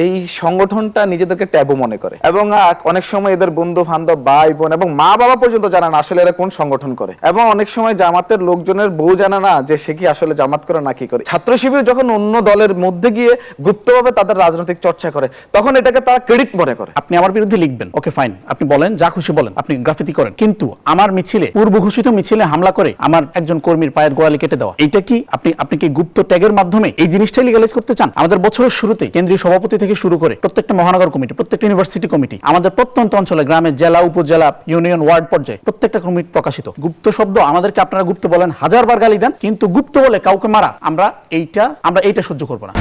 এই সংগঠনটা নিজেদেরকে ট্যাবু মনে করে এবং অনেক সময় এদের বন্ধু বান্ধব ভাই বোন এবং মা বাবা পর্যন্ত জানা না আসলে এরা কোন সংগঠন করে, এবং অনেক সময় জামাতের লোকজনের বউ জানা না যে সে কি আসলে জামাত করে না কি করে। ছাত্র শিবির যখন অন্য দলের মধ্যে গিয়ে গুপ্তভাবে তাদের রাজনৈতিক চর্চা করে তখন এটাকে তারা ক্রেডিট মনে করে। আপনি আমার বিরুদ্ধে লিখবেন, ওকে ফাইন, আপনি বলেন যা খুশি বলেন, আপনি গ্রাফিতি করেন, কিন্তু আমার মিছিলে, পূর্ব ঘোষিত মিছিলে হামলা করে আমার একজন কর্মীর পায়ের গোড়ালি কেটে দেওয়া, এটা কি আপনি কি গুপ্ত ট্যাগের মাধ্যমে এই জিনিসটাই লিগালাইজ করতে চান? আমাদের বছরের শুরুতে কেন্দ্রীয় সভাপতি থেকে শুরু করে প্রত্যেকটা মহানগর কমিটি, প্রত্যেকটা ইউনিভার্সিটি কমিটি, আমাদের প্রত্যন্ত অঞ্চলে, গ্রামে, জেলা, উপজেলা, ইউনিয়ন, ওয়ার্ড পর্যায়ে প্রত্যেকটা কমিটি প্রকাশিত। গুপ্ত শব্দ আমাদেরকে আপনারা গুপ্ত বলেন, হাজারবার গালি দেন, কিন্তু গুপ্ত বলে কাউকে মারা আমরা এইটা সহ্য করব না।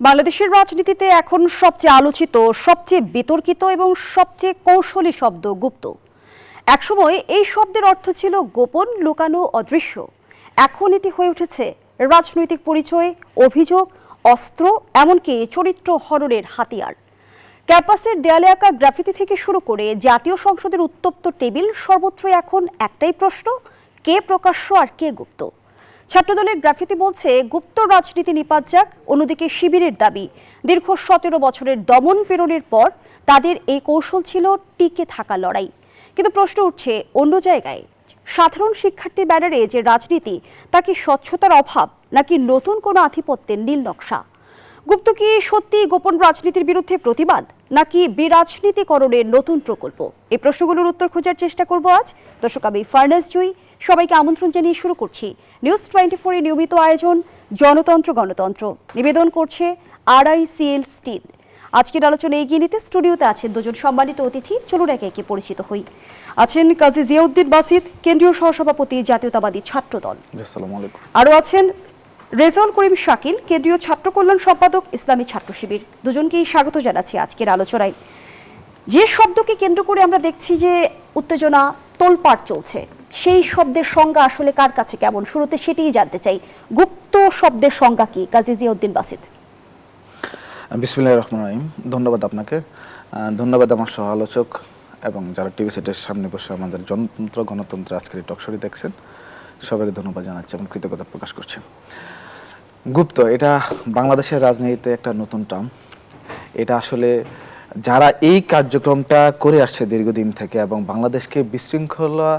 বাংলাদেশের রাজনীতিতে এখন সবচেয়ে আলোচিত, সবচেয়ে বিতর্কিত এবং সবচেয়ে কৌশলী শব্দ গুপ্ত। একসময় এই শব্দের অর্থ ছিল গোপন, লুকানো, অদৃশ্য। এখন এটি হয়ে উঠেছে রাজনৈতিক পরিচয়, অভিযোগ, অস্ত্র, এমনকি চরিত্র হননের হাতিয়ার। ক্যাম্পাসের দেয়ালে আঁকা গ্রাফিতি থেকে শুরু করে জাতীয় সংসদের উত্তপ্ত টেবিল, সর্বত্রই এখন একটাই প্রশ্ন: কে প্রকাশ্য আর কে গুপ্ত? ছাত্রদলের গ্রাফিতি বলছে গুপ্ত রাজনীতি নিপাত যাক, অন্যদিকে শিবিরের দাবি দীর্ঘ 17 বছরের দমন পীড়নের পর তাদের এই কৌশল ছিল টিকে থাকা লড়াই। কিন্তু প্রশ্ন উঠছে অন্য জায়গায়। সাধারণ শিক্ষার্থীর ব্যানারে যে রাজনীতি, তা কি স্বচ্ছতার অভাব নাকি নতুন কোনো আধিপত্যের নীল নকশা? গুপ্ত কি সত্যি গোপন রাজনীতির বিরুদ্ধে প্রতিবাদ নাকি বিরাজনীতিকরণের নতুন প্রকল্প? এই প্রশ্নগুলোর উত্তর খোঁজার চেষ্টা করব আজ। দর্শক, আমি ফার্নাস জুই, সবাইকে আমন্ত্রণ জানিয়ে শুরু করছি নিউজ 24 এর নিয়মিত আয়োজন জনতন্ত্র গণতন্ত্র। নিবেদন করছে RICL স্টিল। আজকের আলোচনা এগিয়ে নিতে স্টুডিওতে আছেন দুজন সম্মানিত অতিথি। চলুন একে একে পরিচিত হই। আছেন কাজী জিয়াউদ্দিন বাসিত, কেন্দ্রীয় সহসভাপতি, জাতীয়তাবাদী ছাত্রদল। আসসালামু আলাইকুম। আরও আছেন রেজাউল করিম শাকিল, কেন্দ্রীয় ছাত্র কল্যাণ সম্পাদক, ইসলামী ছাত্র শিবির। দুজনকেই স্বাগত জানাচ্ছি আজকের আলোচনায়। যে শব্দকে কেন্দ্র করে আমরা দেখছি যে উত্তেজনা, তোলপাড় চলছে, সেই শব্দের সংজ্ঞা আসলে কার কাছে কেমন, শুরুতে সেটিই জানতে চাই। গুপ্ত শব্দের সংজ্ঞা কি, কাজী জিয়াউদ্দিন বাসিত? বিসমিল্লাহির রহমানির রহিম। ধন্যবাদ আপনাকে, ধন্যবাদ আমার সহ আলোচক এবং যারা টিভি সেটের সামনে বসে আমাদের জনতন্ত্র গণতন্ত্র আজকের এই টকশোটি দেখছেন, সবাইকে ধন্যবাদ জানাচ্ছি এবং কৃতজ্ঞতা প্রকাশ করছি। গুপ্ত, এটা বাংলাদেশের রাজনীতিতে একটা নতুন টার্ম। এটা আসলে যারা এই কার্যক্রমটা করে আসছে দীর্ঘদিন থেকে এবং বাংলাদেশকে বিশৃঙ্খলা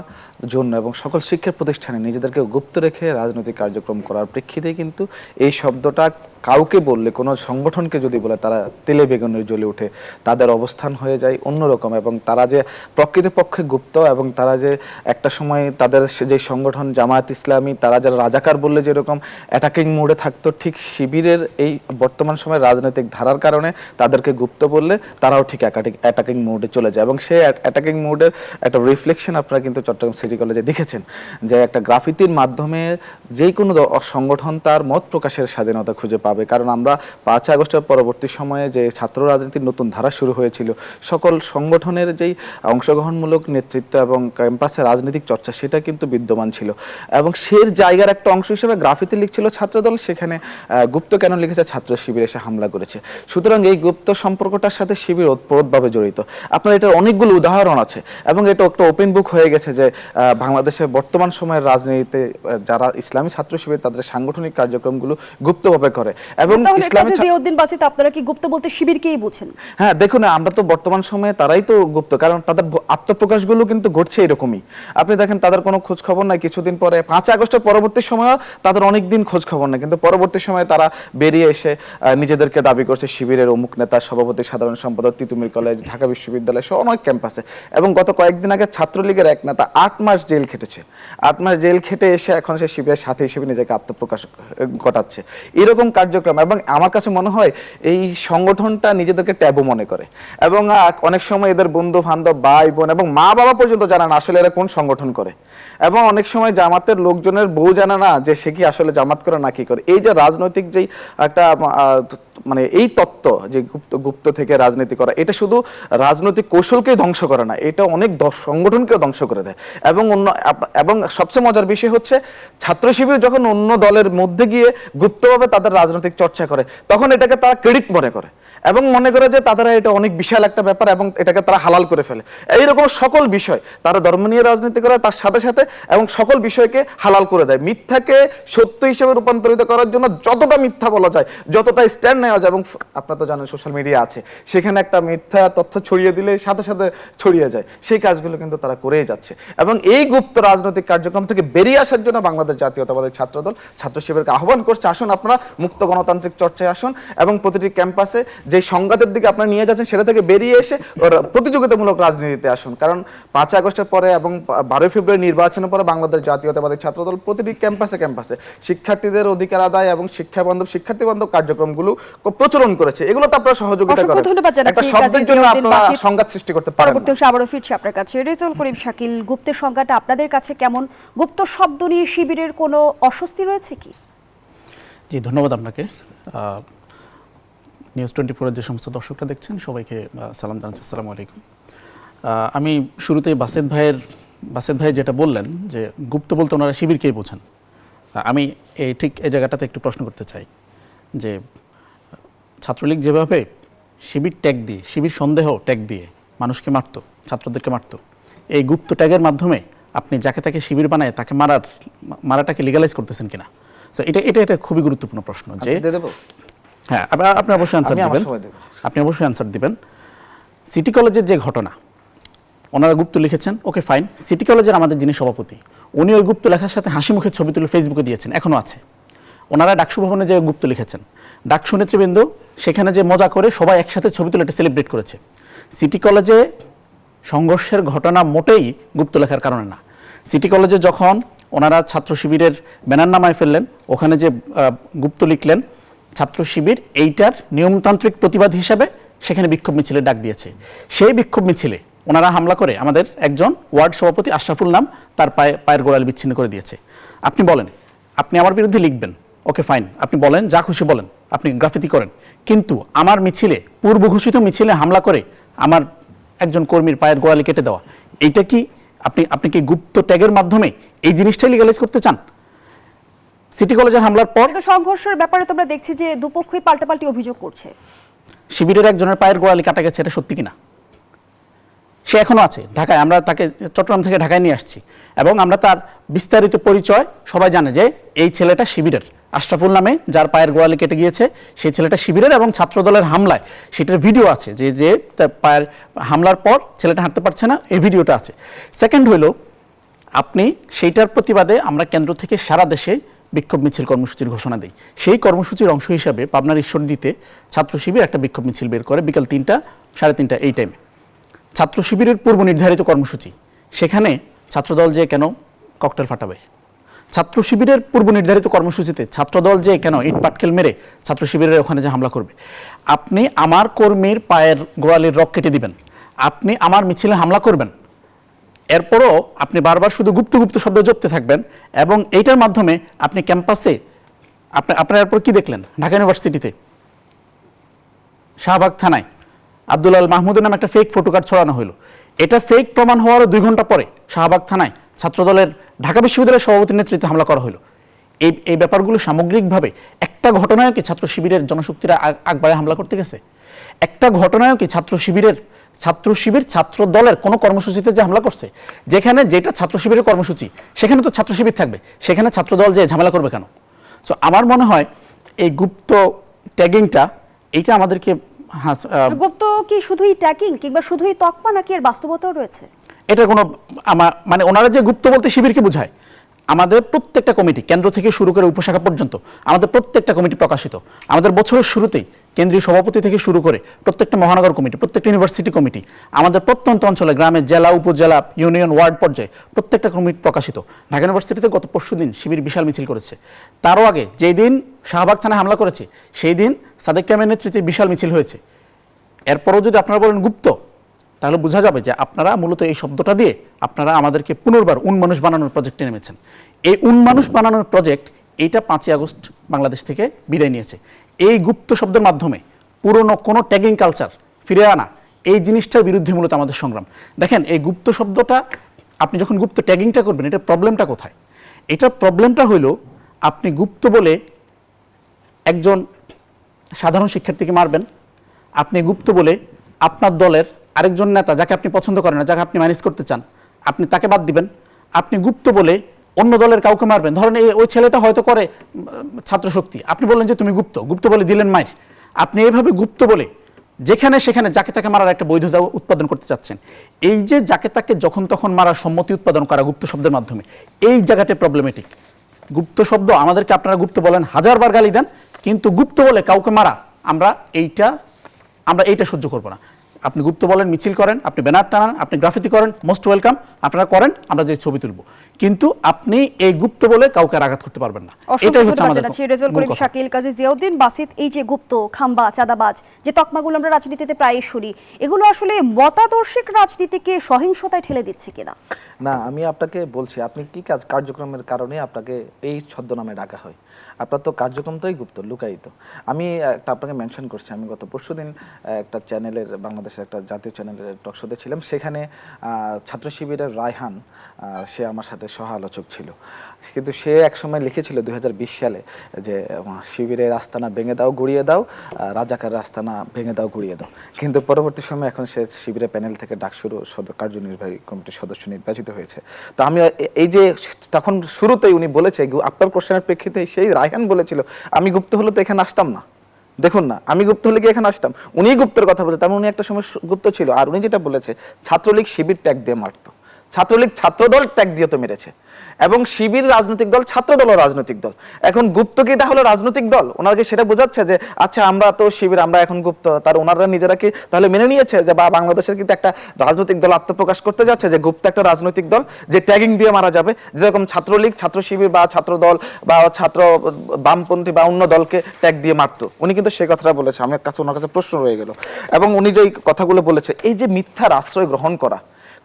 জন্য এবং সকল শিক্ষা প্রতিষ্ঠানে নিজেদেরকে গুপ্ত রেখে রাজনৈতিক কার্যক্রম করার প্রেক্ষিতে কিন্তু এই শব্দটা কাউকে বললে, কোনো সংগঠনকে যদি বলে, তারা তেলে বেগুনে জ্বলে ওঠে, তাদের অবস্থান হয়ে যায় অন্যরকম। এবং তারা যে প্রকৃতপক্ষে গুপ্ত এবং তারা যে একটা সময় তাদের যে সংগঠন জামায়াত ইসলামী, তারা যারা রাজাকার বললে যেরকম অ্যাটাকিং মোডে থাকতো, ঠিক শিবিরের এই বর্তমান সময়ের রাজনৈতিক ধারার কারণে তাদেরকে গুপ্ত বললে তারাও ঠিক অ্যাটাকিং মোডে চলে যায়। এবং সেই অ্যাটাকিং মোডের একটা রিফ্লেকশন আপনারা কিন্তু চট্টগ্রাম সিটি কলেজে দেখেছেন, যে একটা গ্রাফিতির মাধ্যমে যে কোনো সংগঠন তার মত প্রকাশের স্বাধীনতা খুঁজে পাবে। কারণ আমরা 5 আগস্টের পরবর্তী সময়ে যে ছাত্র রাজনীতির নতুন ধারা শুরু হয়েছিল, সকল সংগঠনের যেই অংশগ্রহণমূলক নেতৃত্ব এবং ক্যাম্পাসে রাজনৈতিক চর্চা, সেটা কিন্তু বিদ্যমান ছিল। এবং সেই জায়গার একটা অংশ হিসেবে গ্রাফিতি লিখছিল ছাত্রদল, সেখানে গুপ্ত কেন লিখেছে? ছাত্র শিবির এসে হামলা করেছে। সুতরাং এই গুপ্ত সম্পর্কটার সাথে শিবির ওতপ্রোতভাবে জড়িত। আপনার এটার অনেকগুলো উদাহরণ আছে এবং এটা একটা ওপেন বুক হয়ে গেছে যে বাংলাদেশের বর্তমান সময়ের রাজনীতিতে যারা ইসলামী ছাত্র শিবির তাদের সাংগঠনিক কার্যক্রমগুলো গুপ্তভাবে করে। এবং ইসলামী জিয়াউদ্দিন বাসিত, আপনারা কি গুপ্ত বলতে শিবিরকেই বুঝেন? হ্যাঁ, দেখুন, আমরা তো বর্তমান সময়ে তারাই তো গুপ্ত, কারণ তাদের আত্মপ্রকাশগুলো কিন্তু ঘটছে এরকমই। আপনি দেখেন তাদের কোনো খোঁজ খবর নাই, কিছুদিন পরে 5 আগস্টের পরবর্তী সময়ও তাদের অনেক দিন খোঁজ খবর নেই, কিন্তু পরবর্তী সময়ে তারা বেরিয়ে এসে নিজেদেরকে দাবি করছে শিবিরের অমুক নেতা, সভাপতি, সাধারণ সম্পাদক, তিতুমির কলেজ, ঢাকা বিশ্ববিদ্যালয় সহ অনেক ক্যাম্পাসে। এবং গত কয়েকদিন আগে ছাত্রলীগের এক নেতা 8 মাস জেল খেটেছে। 8 মাস জেল খেটে এসে এখন সে শিবিরের সাথে হিসেবে নিজেকে আত্মপ্রকাশ ঘটাচ্ছে। এরকম কার্যক্রম, এবং আমার কাছে মনে হয় এই সংগঠনটা নিজেদেরকে ট্যাবু মনে করে এবং অনেক সময় এদের বন্ধু বান্ধব ভাই বোন এবং মা বাবা পর্যন্ত জানা না আসলে এরা কোন সংগঠন করে। এবং অনেক সময় জামাতের লোকজনের বউ জানা না যে সে কি আসলে জামাত করে না কি করে। এই যে রাজনৈতিক যেই একটা মানে এই তত্ত্ব যে গুপ্ত থেকে রাজনীতি করা, এটা শুধু রাজনৈতিক কৌশলকেই ধ্বংস করে না, এটা অনেক সংগঠনকেও ধ্বংস করে দেয়। এবং সবচেয়ে মজার বিষয় হচ্ছে ছাত্র শিবির যখন অন্য দলের মধ্যে গিয়ে গুপ্তভাবে তাদের রাজনৈতিক চর্চা করে, তখন এটাকে তারা ক্রেডিট মনে করে এবং মনে করে যে তারা এটা অনেক বিশাল একটা ব্যাপার এবং এটাকে তারা হালাল করে ফেলে। এইরকম সকল বিষয় তারা ধর্ম নিয়ে রাজনীতি করে, তার সাথে সাথে এবং সকল বিষয়কে হালাল করে দেয়। মিথ্যাকে সত্য হিসেবে রূপান্তরিত করার জন্য যতটা মিথ্যা বলা যায়, যতটা স্ট্যান্ড নেওয়া যায়, এবং আপনারা তো জানেন সোশ্যাল মিডিয়া আছে, সেখানে একটা মিথ্যা তথ্য ছড়িয়ে দিলে সাথে সাথে ছড়িয়ে যায়, সেই কাজগুলো কিন্তু তারা করেই যাচ্ছে। এবং এই গুপ্ত রাজনৈতিক কার্যক্রম থেকে বেরিয়ে আসার জন্য বাংলাদেশ জাতীয়তাবাদী ছাত্রদল ছাত্র শিবিরকে আহ্বান করছে, আসুন আপনারা মুক্ত গণতান্ত্রিক চর্চায় আসুন এবং প্রতিটি ক্যাম্পাসে যে সংঘাতের দিকে আপনারা নিয়ে যাচ্ছেন সেটা থেকে বেরিয়ে এসে প্রতিযোগিতামূলক রাজনীতিতে আসুন। কারণ 5 আগস্টের পরে এবং 12 ফেব্রুয়ারি নির্বাচনের পরে বাংলাদেশ জাতীয়তাবাদী ছাত্রদল প্রতিটি ক্যাম্পাসে ক্যাম্পাসে শিক্ষার্থীদের অধিকার আদায় এবং শিক্ষার্থী বান্ধব কার্যক্রমগুলো প্রচলন করেছে। এগুলো তো আপনারা সহযোগিতা করেন, একটা শব্দের জন্য আপনারা সংঘাত সৃষ্টি করতে পারেন। পরবর্তী অংশে আবারও ফিরছি আপনার কাছে। রেজাউল করিম শাকিল, গুপ্তের সংজ্ঞাটা আপনাদের কাছে কেমন? গুপ্ত শব্দ নিয়ে শিবিরের কোনো অস্বস্তি রয়েছে কি? জি, ধন্যবাদ আপনাকে। নিউজ 24-এর যে সমস্ত দর্শকরা দেখছেন সবাইকে সালাম জানাচ্ছি, আসসালামু আলাইকুম। আমি শুরুতেই বাসেদ ভাই যেটা বললেন যে গুপ্ত বলতে ওনারা শিবিরকেই বোঝেন, আমি ঠিক এই জায়গাটাতে একটু প্রশ্ন করতে চাই যে ছাত্রলীগ যেভাবে শিবির ট্যাগ দিয়ে, শিবির সন্দেহ ট্যাগ দিয়ে মানুষকে মারতো, ছাত্রদেরকে মারতো, এই গুপ্ত ট্যাগের মাধ্যমে আপনি যাকে তাকে শিবির বানায় তাকে মারাটাকে লিগালাইজ করতেছেন কিনা? তো এটা খুবই গুরুত্বপূর্ণ প্রশ্ন। যে হ্যাঁ, আপনি অবশ্যই অ্যান্সার দিবেন। সিটি কলেজের যে ঘটনা, ওনারা গুপ্ত লিখেছেন, ওকে ফাইন। সিটি কলেজের আমাদের যিনি সভাপতি, উনি ওই গুপ্ত লেখার সাথে হাসি মুখের ছবি তুলে ফেসবুকে দিয়েছেন, এখনও আছে। ওনারা ডাকসু ভবনে যে গুপ্ত লিখেছেন, ডাকসু নেতৃবৃন্দ সেখানে যে মজা করে সবাই একসাথে ছবি তুলে এটা সেলিব্রেট করেছে। সিটি কলেজে সংঘর্ষের ঘটনা মোটেই গুপ্ত লেখার কারণে না। সিটি কলেজে যখন ওনারা ছাত্র শিবিরের ব্যানার নামায় ফেললেন, ওখানে যে গুপ্ত লিখলেন, ছাত্র শিবির এইটার নিয়মতান্ত্রিক প্রতিবাদ হিসাবে সেখানে বিক্ষোভ মিছিলের ডাক দিয়েছে। সেই বিক্ষোভ মিছিলে ওনারা হামলা করে আমাদের একজন ওয়ার্ড সভাপতি আশরাফুল নাম তার পায়ের গোড়ালি বিচ্ছিন্ন করে দিয়েছে। আপনি বলেন, আপনি আমার বিরুদ্ধে লিখবেন, ওকে ফাইন, আপনি বলেন, যা খুশি বলেন, আপনি গ্রাফিতি করেন, কিন্তু আমার মিছিলে, পূর্ব ঘোষিত মিছিলে হামলা করে আমার একজন কর্মীর পায়ের গোড়ালি কেটে দেওয়া, এইটা কি আপনি কি গুপ্ত ট্যাগের মাধ্যমে এই জিনিসটাই লিগালাইজ করতে চান? সিটি কলেজের হামলার পর সংঘর্ষের ব্যাপারে তোমরা দেখছি যে দুপক্ষই পাল্টাপাল্টি অভিযোগ করছে। শিবিরের একজনের পায়ের গোড়ালি কাটা গেছে, এটা সত্যি কিনা? সে এখনো আছে ঢাকায়, আমরা তাকে চট্টগ্রাম থেকে ঢাকায় নিয়ে আসছি এবং আমরা তার বিস্তারিত পরিচয়, সবাই জানে যে এই ছেলেটা শিবিরের, আশরাফুল নামে যার পায়ের গোড়ালি কেটে গিয়েছে সেই ছেলেটা শিবিরের, এবং ছাত্রদলের হামলায় সেটার ভিডিও আছে, যে তার পায়ের হামলার পর ছেলেটা হাঁটতে পারছে না, এই ভিডিওটা আছে। সেকেন্ড হইল, আপনি সেইটার প্রতিবাদে আমরা কেন্দ্র থেকে সারা দেশে বিক্ষোভ মিছিল কর্মসূচির ঘোষণা দেই। সেই কর্মসূচির অংশ হিসাবে পাবনার ঈশ্বরদীতে ছাত্র শিবির একটা বিক্ষোভ মিছিল বের করে বিকাল 3টা, 3:30 এই টাইমে। ছাত্র শিবিরের পূর্ব নির্ধারিত কর্মসূচি, সেখানে ছাত্রদল যে কেন ককটেল ফাটাবে? ছাত্র শিবিরের পূর্ব নির্ধারিত কর্মসূচিতে ছাত্রদল যে কেন ইট পাটকেল মেরে ছাত্র শিবিরের ওখানে যে হামলা করবে? আপনি আমার কর্মীর পায়ের গোড়ালির রক কেটে দিবেন, আপনি আমার মিছিলে হামলা করবেন, এরপরও আপনি বারবার শুধু গুপ্ত শব্দ জপতে থাকবেন, এবং এইটার মাধ্যমে আপনি ক্যাম্পাসে আপনার এরপর কি দেখলেন? ঢাকা ইউনিভার্সিটিতে শাহবাগ থানায় আব্দুল আল মাহমুদের নামে একটা ফেক ফটো কার্ড ছড়ানো হলো। এটা ফেক প্রমাণ হওয়ারও 2 ঘন্টা পরে শাহবাগ থানায় ছাত্রদলের ঢাকা বিশ্ববিদ্যালয়ের সভাপতির নেতৃত্বে হামলা করা হলো। এই ব্যাপারগুলো সামগ্রিকভাবে একটা ঘটনায়ও কি ছাত্র শিবিরের জনশক্তিরা আগবাড়ে হামলা করতে গেছে? একটা ঘটনায়ও কি ছাত্র শিবির ছাত্র দলের কোনো কর্মসূচিতে যে হামলা করছে? যেটা ছাত্র শিবিরের কর্মসূচি, সেখানে তো ছাত্র শিবির থাকবে, সেখানে ছাত্রদল যে ঝামেলা করবে কেন? সো আমার মনে হয় এই গুপ্ত ট্যাগিংটা, এইটা আমাদেরকে গুপ্ত কি শুধুই ট্যাগিং কিংবা শুধুই তকমা, নাকি এর বাস্তবতাও রয়েছে? এটা কোনো মানে ওনারা যে গুপ্ত বলতে শিবিরকে বোঝায়, আমাদের প্রত্যেকটা কমিটি কেন্দ্র থেকে শুরু করে উপশাখা পর্যন্ত আমাদের প্রত্যেকটা কমিটি প্রকাশিত। আমাদের বছরের শুরুতেই কেন্দ্রীয় সভাপতি থেকে শুরু করে প্রত্যেকটা মহানগর কমিটি, প্রত্যেকটা ইউনিভার্সিটি কমিটি, আমাদের প্রত্যন্ত অঞ্চলে, গ্রামে, জেলা, উপজেলা, ইউনিয়ন, ওয়ার্ড পর্যায়ে প্রত্যেকটা কমিটি প্রকাশিত। ঢাকা ইউনিভার্সিটিতে গত পরশুদিন শিবির বিশাল মিছিল করেছে। তারও আগে যেই দিন শাহবাগ থানায় হামলা করেছে, সেই দিন সাদেক কামের নেতৃত্বে বিশাল মিছিল হয়েছে। এরপরও যদি আপনারা বলেন গুপ্ত, তাহলে বোঝা যাবে যে আপনারা মূলত এই শব্দটা দিয়ে আপনারা আমাদেরকে পুনর্বার উন্মানুষ বানানোর প্রজেক্টে নেমেছেন। এই উন্মানুষ বানানোর প্রজেক্ট এইটা 5ই আগস্ট বাংলাদেশ থেকে বিদায় নিয়েছে। এই গুপ্ত শব্দের মাধ্যমে পুরনো কোনো ট্যাগিং কালচার ফিরে আনা, এই জিনিসটার বিরুদ্ধে মূলত আমাদের সংগ্রাম। দেখেন, এই গুপ্ত শব্দটা আপনি যখন গুপ্ত ট্যাগিংটা করবেন, এটা প্রবলেমটা কোথায়? এটার প্রবলেমটা হইল, আপনি গুপ্ত বলে একজন সাধারণ শিক্ষার্থীকে মারবেন, আপনি গুপ্ত বলে আপনার দলের আরেকজন নেতা যাকে আপনি পছন্দ করেন না, যাকে আপনি ম্যানেজ করতে চান, আপনি তাকে বাদ দিবেন। আপনি গুপ্ত বলে অন্য দলের কাউকে মারবেন, ধরেন ওই ছেলেটা হয়তো করে ছাত্র শক্তি, আপনি বললেন যে তুমি গুপ্ত, গুপ্ত বলে দিলেন মাইর। আপনি এইভাবে গুপ্ত বলে যেখানে সেখানে যাকে তাকে মারার একটা বৈধতা উৎপাদন করতে চাচ্ছেন। এই যে যাকে তাকে যখন তখন মারার সম্মতি উৎপাদন করা গুপ্ত শব্দের মাধ্যমে, এই জায়গাতে প্রবলেমেটিক। গুপ্ত শব্দ আমাদেরকে আপনারা গুপ্ত বলেন, হাজারবার গালি দেন, কিন্তু গুপ্ত বলে কাউকে মারা আমরা এইটা সহ্য করব না। আপনি গুপ্ত বলেন, মিছিল করেন, আপনি ব্যানার টানান, আপনি গ্রাফিতি করেন, মোস্ট ওয়েলকাম, আপনারা করেন, আমরা যে ছবি তুলব, কিন্তু আপনি এই গুপ্ত বলে কাউকে আঘাত করতে পারবেন না। এটাই হচ্ছে আমাদের রেজাউল করিম, শাকিল, কাজী জিয়াউদ্দিন, বাসিত, এই যে গুপ্ত, খাম্বা, চাঁদাবাজ যে তকমাগুলো আমরা রাজনীতিতে প্রায় শুনি, এগুলো আসলে মতাদর্শিক রাজনীতিকে সহিংসতায় ঠেলে দিচ্ছে কিনা? না, আমি আপনাকে বলছি, আপনি কি কার্যক্রমের কারণে আপনাকে এই ছদ্মনামে ডাকা হয়? আপনার তো কার্যক্রম তোই গুপ্ত, লুকায়িত। আমি একটা আপনাকে মেনশন করছি, আমি গত পরশুদিন একটা চ্যানেলের, বাংলাদেশের একটা জাতীয় চ্যানেলের টকশোতে ছিলাম। সেখানে ছাত্র শিবিরের রায়হান, সে আমার সাথে সহ আলোচক ছিল, কিন্তু সে একসময় লিখেছিল 2020 সালে যে শিবিরের আস্তানা ভেঙে দাও, গুড়িয়ে দাও, রাজাকারের আস্তানা ভেঙে দাও, গুড়িয়ে দাও। কিন্তু পরবর্তী সময় এখন সে শিবিরের প্যানেল থেকে ডাকসুর কার্যনির্বাহী কমিটির সদস্য নির্বাচিত হয়েছে। তো আমি এই যে তখন শুরুতেই উনি বলেছে, আপনার কোশ্চেনের প্রেক্ষিতে সেই রায়হান বলেছিল আমি গুপ্ত হলে তো এখানে আসতাম না। দেখুন না, আমি গুপ্ত হলে কি এখানে আসতাম? উনি গুপ্তের কথা বলে, তেমন উনি একটা সময় গুপ্ত ছিল। আর উনি যেটা বলেছে, ছাত্রলীগ শিবির ট্যাগ দিয়ে মারতো, ছাত্রলীগ ছাত্রদল ট্যাগ দিয়ে তো মেরেছে, এবং শিবির রাজনৈতিক দল, ছাত্রদল রাজনৈতিক দল। এখন গুপ্ত কি তাহলে রাজনৈতিক দল? ওনাকে সেটা বোঝাচ্ছে যে আচ্ছা আমরা তো শিবির, আমরা এখন গুপ্ত। তার ওনারা নিজেরা কি তাহলে মেনে নিয়েছে যে বা বাংলাদেশের কিন্তু একটা রাজনৈতিক দল আত্মপ্রকাশ করতে যাচ্ছে যে গুপ্ত একটা রাজনৈতিক দল, যে ট্যাগিং দিয়ে মারা যাবে, যেরকম ছাত্রলীগ ছাত্র শিবির বা ছাত্র দল বা ছাত্র বামপন্থী বা অন্য দলকে ট্যাগ দিয়ে মারতো। উনি কিন্তু সেই কথাটা বলেছে। আমার কাছে ওনার কাছে প্রশ্ন রয়ে গেল। এবং উনি যে কথাগুলো বলেছে, এই যে মিথ্যার আশ্রয় গ্রহণ করা,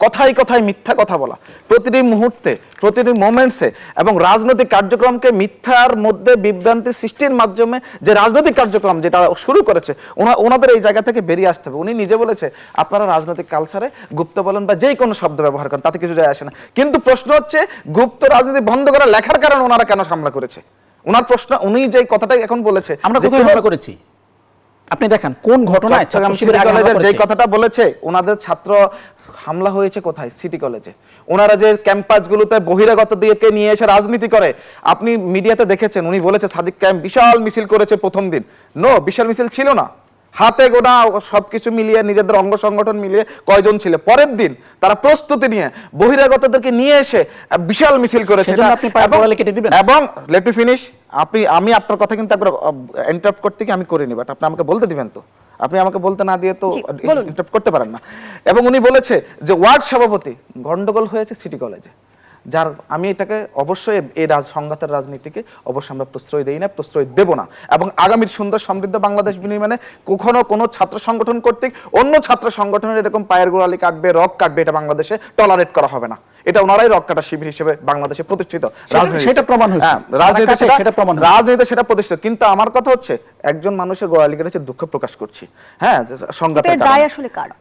কথায় কথায় মিথ্যা কথা বলা, প্রতিটি মুহূর্তে প্রতিটি মোমেন্টসে, এবং রাজনৈতিক কার্যক্রমকে মিথ্যার মধ্যে বিভ্রান্তি সৃষ্টির মাধ্যমে যে রাজনৈতিক কার্যক্রম যেটা শুরু করেছে, ওনাদের এই জায়গা থেকে বেরিয়ে আসতে হবে। উনি নিজে বলেছে আপনারা রাজনৈতিক কালচারে গুপ্ত বলেন বা যে কোনো শব্দ ব্যবহার করেন, তাতে কিছু যায় আসে না। কিন্তু প্রশ্ন হচ্ছে, গুপ্ত রাজনীতি বন্ধ করা লেখার কারণে ওনারা কেন হামলা করেছে? ওনার প্রশ্ন, উনি যে কথাটা এখন বলেছে, আমরা কোথায় হামলা করেছি আপনি দেখান, কোন ঘটনায় যে কথাটা বলেছে, ওনাদের ছাত্র হামলা হয়েছে কোথায়? সিটি কলেজে। ওনারা যে ক্যাম্পাসগুলোতে বহিরাগত দিকে নিয়ে এসে রাজনীতি করে, আপনি মিডিয়াতে দেখেছেন, উনি বলেছে সাদিক ক্যাম্প বিশাল মিছিল করেছে প্রথম দিন। নো, বিশাল মিছিল ছিল না। হাতে গোনা সবকিছু মিলিয়ে, নিজেদের অঙ্গ সংগঠন মিলিয়ে কয়জন ছিল। পরের দিন তারা প্রস্তুতি নিয়ে বহিরাগতদেরকে নিয়ে এসে বিশাল মিছিল করেছে। এবং লেট মি ফিনিশ, আমি আপনার কথা কিন্তু একবার ইন্টারাপ্ট করতে কি আমি করিনি, বাট আপনি আমাকে বলতে দিবেন তো? আপনি আমাকে বলতে না দিয়ে তো ইন্টারাপ্ট করতে পারেন না। এবং উনি বলেছে যে ওয়ার্ড সভাপতি গন্ডগোল হয়েছে সিটি কলেজে, যার আমি এটাকে অবশ্যই এই সংঘাতের রাজনীতিকে অবশ্যই আমরা প্রশ্রয় দেই না, প্রশ্রয় দেব না। এবং আগামীর সুন্দর সমৃদ্ধ বাংলাদেশ বিনির্মাণে কখনো কোনো ছাত্র সংগঠন কর্তৃক অন্য ছাত্র সংগঠনের এরকম পায়ের গোড়ালি কাটবে, রক কাটবে, এটা বাংলাদেশে টলারেট করা হবে না। এটা ওনারাই রক কাটা শিবির হিসেবে বাংলাদেশে প্রতিষ্ঠিত, সেটা প্রমাণ হয়েছে, রাজনীতিতে সেটা প্রতিষ্ঠিত। কিন্তু আমার কথা হচ্ছে, একজন মানুষের গোড়ালি কেটেছে, দুঃখ প্রকাশ করছি। হ্যাঁ, সংঘাতের দায় আসলে কার?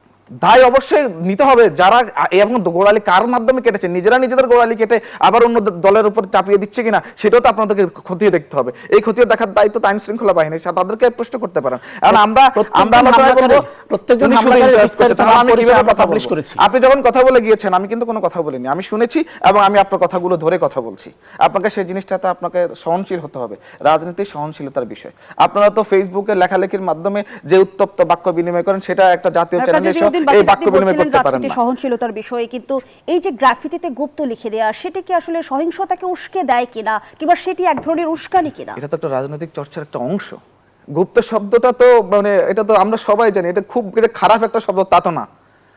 দায় অবশ্যই নিতে হবে যারা, এবং গোড়ালি কার মাধ্যমে কেটেছে, নিজেরা নিজেদের গোড়ালি কেটে আবার অন্য দলের উপর চাপিয়ে দিচ্ছে কিনা, সেটাও তো আপনাদেরকে খতিয়ে দেখতে হবে। এই খতিয়ে দেখার দায়িত্ব আইন শৃঙ্খলা বাহিনী, তাদেরকে প্রশ্ন করতে পারেন। আপনি যখন কথা বলে গিয়েছেন, আমি কিন্তু কোনো কথা বলিনি, আমি শুনেছি এবং আমি আপনার কথাগুলো ধরে কথা বলছি। আপনাকে সেই জিনিসটাতে আপনাকে সহনশীল হতে হবে। রাজনীতি সহনশীলতার বিষয়। আপনারা তো ফেসবুকে লেখালেখির মাধ্যমে যে উত্তপ্ত বাক্য বিনিময় করেন, সেটা একটা জাতীয় চ্যানেলে এই বাক্য বিনিময় করতে পারেন না। সহনশীলতার বিষয়ে, কিন্তু এই যে গ্রাফিতিতে গুপ্ত লিখে দেয়া, সেটা কি আসলে সহিংসতাকে উস্কে দেয় কিনা, কিংবা সেটি এক ধরনের উস্কানি কিনা? এটা তো একটা রাজনৈতিক চর্চার একটা অংশ। গুপ্ত শব্দটা তো মানে এটা তো আমরা সবাই জানি, এটা খুব খারাপ একটা শব্দ তা তো না।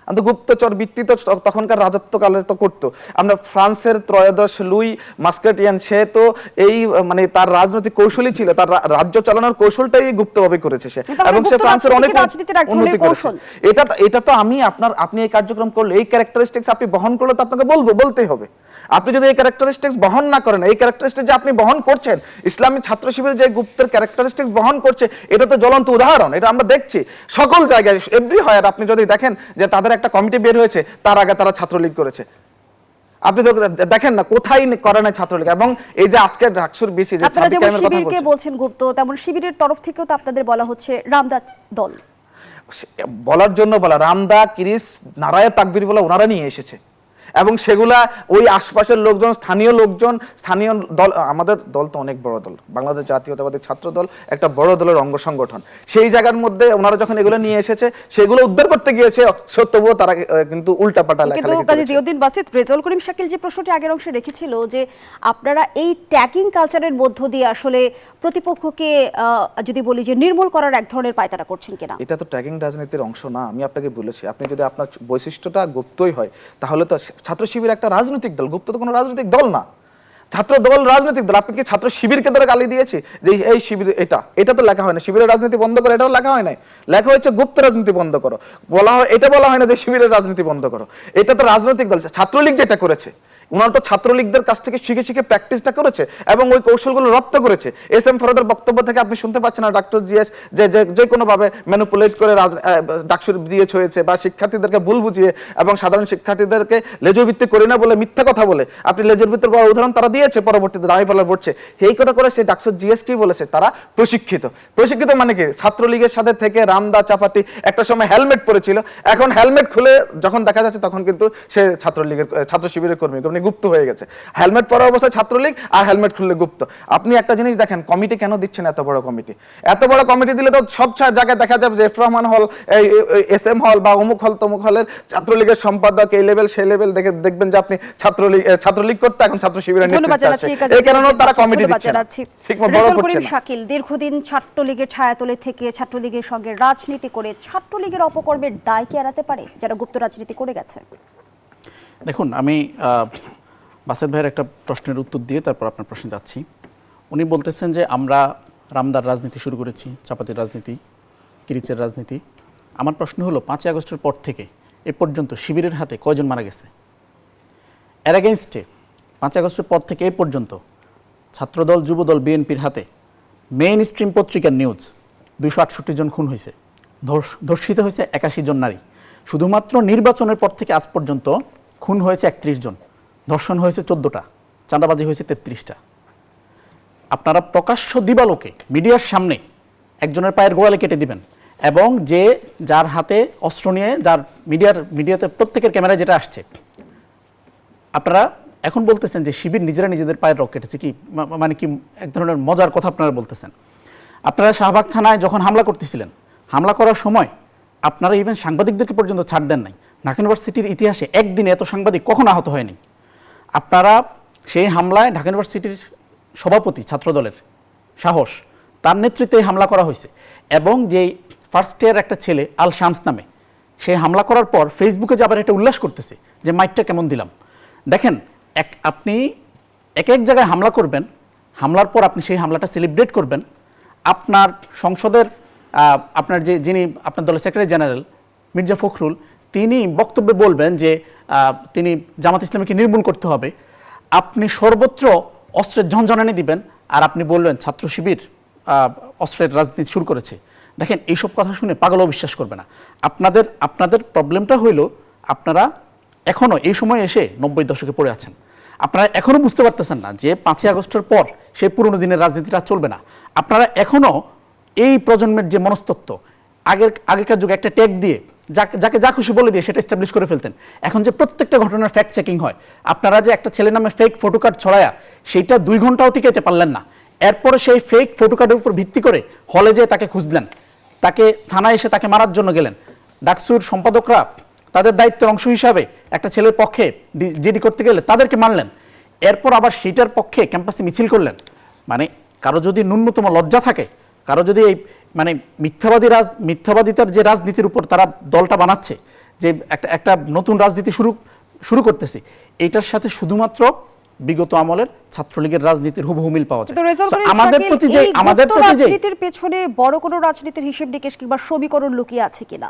আমাদের গুপ্তচর বৃত্তি তো তখনকার রাজত্বকালে তো করতো। আমরা ফ্রান্সের ত্রয়োদশ লুই মাস্কেটিয়ান, সে তো এই মানে তার রাজনৈতিক কৌশলই ছিল, তার রাজ্য চালানোর কৌশলটাই গুপ্তভাবে করেছে সে, তাহলে এবং সে গুপ্ত ফ্রান্সের অনেক রাজনীতির এক ধরনের উন্নতি করেছে। কৌশল। এটা তো আপনি এই কার্যক্রম করলে, এই ক্যারেক্টারিস্টিক্স আপনি বহন করলে তো আপনাকে বলতেই হবে। আপনি যদি এই ক্যারেক্টারিস্টিক্স বহন না করেন, এই ক্যারেক্টারিস্টিক্স যে আপনি বহন করছেন, ইসলামী ছাত্র শিবির যে গুপ্তের ক্যারেক্টারিস্টিক্স বহন করছে, এটা তো জ্বলন্ত উদাহরণ। এটা আমরা দেখছি সকল জায়গায়, এভরিহোয়ার। আপনি যদি দেখেন যে তাদের একটা কমিটি বের হয়েছে, তার আগে তারা ছাত্রলীগ করেছে। আপনি তো দেখেন না কোথায় করে না ছাত্রলীগ। এবং এই যে আজকে ডাকসুর বেশি যে আপনারা যেমন সাদিক কায়েমের কথা শিবিরকে বলছেন, বলছেন গুপ্ত, তেমন শিবিরের তরফ থেকেও তো আপনাদের বলা হচ্ছে রামদা দল। বলার জন্য বলা, রামদা, কিরিস, নারায়ে তাকবীর বলে ওনারা নিয়ে এসেছে, এবং সেগুলা ওই আশপাশের লোকজন, স্থানীয় লোকজন, স্থানীয় দল। আমাদের দল তো অনেক বড় দল, বাংলাদেশ জাতীয়তাবাদী ছাত্র দল একটা বড় দলের অঙ্গ সংগঠন। সেই জায়গার মধ্যে ওনারা যখন এগুলো নিয়ে এসেছে, সেগুলো উদ্ধার করতে গিয়েছে, তবুও তারা কিন্তু উল্টাপাল্টা কিন্তু লেখালেখি কাজী করেছে। জিয়াউদ্দিন বাসিত, রেজাউল করিম শাকিল যে প্রশ্নটি আগের অংশে রেখেছিল যে আপনারা এই ট্যাগিং কালচারের মধ্য দিয়ে আসলে প্রতিপক্ষকে যদি বলি যে নির্মূল করার এক ধরনের পায়তারা করছেন কিনা। এটা তো ট্যাগিং রাজনীতির অংশ না। আমি আপনাকে বলেছি, আপনি যদি আপনার বৈশিষ্ট্যটা গুপ্তই হয়, তাহলে তো ছাত্র শিবির একটা রাজনৈতিক দল, গুপ্ত তো কোনো রাজনৈতিক দল না। ছাত্র দল রাজনৈতিক দল। আপনি কি ছাত্র শিবিরকে ধরে গালি দিয়েছি যে এই শিবির, এটা তো লেখা হয় না শিবিরের রাজনীতি বন্ধ করো, এটাও লেখা হয় নাই। লেখা হয়েছে গুপ্ত রাজনীতি বন্ধ করো। এটা বলা হয় না যে শিবিরের রাজনীতি বন্ধ করো। এটা তো রাজনৈতিক দল। ছাত্রলীগ যেটা করেছে, ওনারা তো ছাত্রলীগদের কাছ থেকে শিখে শিখে প্র্যাকটিসটা করেছে এবং ওই কৌশলগুলো রপ্ত করেছে। এস এম ফরহাদের বক্তব্য থেকে আপনি শুনতে পাচ্ছেন না ডক্টর জিএস যে কোনোভাবে ম্যানিপুলেট করে ডাকসুর জিএস হয়েছে, বা শিক্ষার্থীদেরকে ভুল বুঝিয়ে এবং সাধারণ শিক্ষার্থীদেরকে লেজুর ভিত্তি করি না বলে মিথ্যা কথা বলে আপনি লেজুর ভিত্তির বড় উদাহরণ তারা দিয়েছে, পরবর্তীতে দাঁড়িপাল্লা পড়ছে। এই কথা করে সেই ডাকসুর জিএস কি বলেছে, তারা প্রশিক্ষিত। প্রশিক্ষিত মানে কি? ছাত্রলীগের সাথে থেকে রামদা চাপাতি একটা সময় হেলমেট পরেছিল, এখন হেলমেট খুলে যখন দেখা যাচ্ছে তখন কিন্তু সে ছাত্র শিবিরের কর্মী গুপ্ত হয়ে গেছে। হেলমেট পরা অবস্থায় ছাত্রলীগ, আর হেলমেট খুললে গুপ্ত। আপনি একটা জিনিস দেখেন, কমিটি কেন দিচ্ছেন? এত বড় কমিটি দিলে তো সব জায়গায় দেখা যাবে যে এফ রহমান হল, এস এম হল, বা অমুক হল তমুক হলের ছাত্রলীগের সম্পাদক এই লেভেল সেই লেভেল দেখবেন যে আপনি ছাত্রলীগ করতে এখন ছাত্র শিবিরের নেতৃত্বে আছে। এই কারণে তারা কমিটি দিচ্ছে না, ঠিকমতো বড় করছে না। শাকিল, দীর্ঘদিন ছাত্রলীগের ছায়াতলে থেকে ছাত্রলীগের সঙ্গে রাজনীতি করে ছাত্রলীগের অপকর্মের দায় কি এড়াতে পারে যারা গুপ্ত রাজনীতি করে গেছে? দেখুন, আমি বাসেদ ভাইয়ের একটা প্রশ্নের উত্তর দিয়ে তারপর আপনার প্রশ্নে যাচ্ছি। উনি বলতেছেন যে আমরা রামদার রাজনীতি শুরু করেছি, চাপাতির রাজনীতি, কিরিচের রাজনীতি। আমার প্রশ্ন হলো 5ই আগস্টের পর থেকে এ পর্যন্ত শিবিরের হাতে কয়জন মারা গেছে? এর এগেইনস্টে 5ই আগস্টের পর থেকে এ পর্যন্ত ছাত্রদল, যুবদল, বিএনপির হাতে মেইন স্ট্রিম পত্রিকার নিউজ 268 জন খুন হয়েছে, ধর্ষিত হয়েছে 81 জন নারী। শুধুমাত্র নির্বাচনের পর থেকে আজ পর্যন্ত খুন হয়েছে 31 জন, ধর্ষণ হয়েছে 14টা, চাঁদাবাজি হয়েছে 33টা। আপনারা প্রকাশ্য দিবালোকে মিডিয়ার সামনে একজনের পায়ের গোড়ালি কেটে দিবেন, এবং যার হাতে অস্ত্র নিয়ে, যার মিডিয়াতে প্রত্যেকের ক্যামেরায় যেটা আসছে, আপনারা এখন বলতেছেন যে শিবির নিজেদের পায়ের রক কেটেছে। কি মানে কি এক ধরনের মজার কথা আপনারা বলতেছেন। আপনারা শাহবাগ থানায় যখন হামলা করতেছিলেন, হামলা করার সময় আপনারা ইভেন সাংবাদিকদেরকে পর্যন্ত ছাড় দেন নাই। ঢাকা ইউনিভার্সিটির ইতিহাসে একদিনে এত সাংবাদিক কখনো আহত হয়নি। আপনারা সেই হামলায় ঢাকা ইউনিভার্সিটির সভাপতি ছাত্রদলের সাহস, তার নেতৃত্বে হামলা করা হয়েছে, এবং যেই ফার্স্ট ইয়ার একটা ছেলে আল শামস নামে, সেই হামলা করার পর ফেসবুকে যে আবার এটা উল্লাস করতেছে যে মাইকটা কেমন দিলাম। দেখেন, আপনি এক জায়গায় হামলা করবেন, হামলার পর আপনি সেই হামলাটা সেলিব্রেট করবেন। আপনার সংসদের আপনার যিনি আপনার দলের সেক্রেটারি জেনারেল মির্জা ফখরুল, তিনি বক্তব্যে বলবেন যে তিনি জামাত ইসলামীকে নির্মূল করতে হবে। আপনি সর্বত্র অস্ত্রের ঝনঝনানি দিবেন, আর আপনি বলবেন ছাত্র শিবির অস্ত্রের রাজনীতি শুরু করেছে। দেখেন, এইসব কথা শুনে পাগলও বিশ্বাস করবে না। আপনাদের প্রবলেমটা হইল, আপনারা এখনও এই সময় এসে 90 দশকে পড়ে আছেন। আপনারা এখনও বুঝতে পারতেছেন না যে 5ই আগস্টের পর সেই পুরনো দিনের রাজনীতিটা চলবে না। আপনারা এখনও এই প্রজন্মের যে মনস্তত্ত্ব, আগেকার যুগে একটা ট্যাগ দিয়ে যাকে যা খুশি বলে দিয়ে সেটা এস্টাবলিশ করে ফেলতেন, এখন যে প্রত্যেকটা ঘটনার ফ্যাক্ট চেকিং হয়, আপনারা যে একটা ছেলের নামে ফেক ফটো কার্ড ছড়ায়া সেইটা 2 ঘন্টাও টিকাইতে পারলেন না, এরপরে সেই ফেক ফটো কার্ডের উপর ভিত্তি করে হলে যেয়ে তাকে খুঁজলেন, তাকে থানায় এসে তাকে মারার জন্য গেলেন। ডাকসুর সম্পাদকরা তাদের দায়িত্বের অংশ হিসাবে একটা ছেলের পক্ষে জিডি করতে গেলে তাদেরকে মারলেন, এরপর আবার সেইটার পক্ষে ক্যাম্পাসে মিছিল করলেন। মানে কারো যদি ন্যূনতম লজ্জা থাকে, কারো যদি এই মানে মিথ্যাবাদিতার যে রাজনীতির উপর তারা দলটা বানাচ্ছে, যে একটা নতুন রাজনীতি শুরু করতেছি, এইটার সাথে শুধুমাত্র বিগত আমলের ছাত্রলীগের রাজনীতির হুবহু মিল পাওয়া যায়। কিন্তু রেজাউল So, করিম আমাদের শাকিল, প্রতি যে এই আমাদের গুপ্ত প্রতি যে রাজনীতির পেছনে বড় কোনো রাজনীতির হিসেব নিকেশ কিংবা সমীকরণ লুকিয়ে আছে কিনা?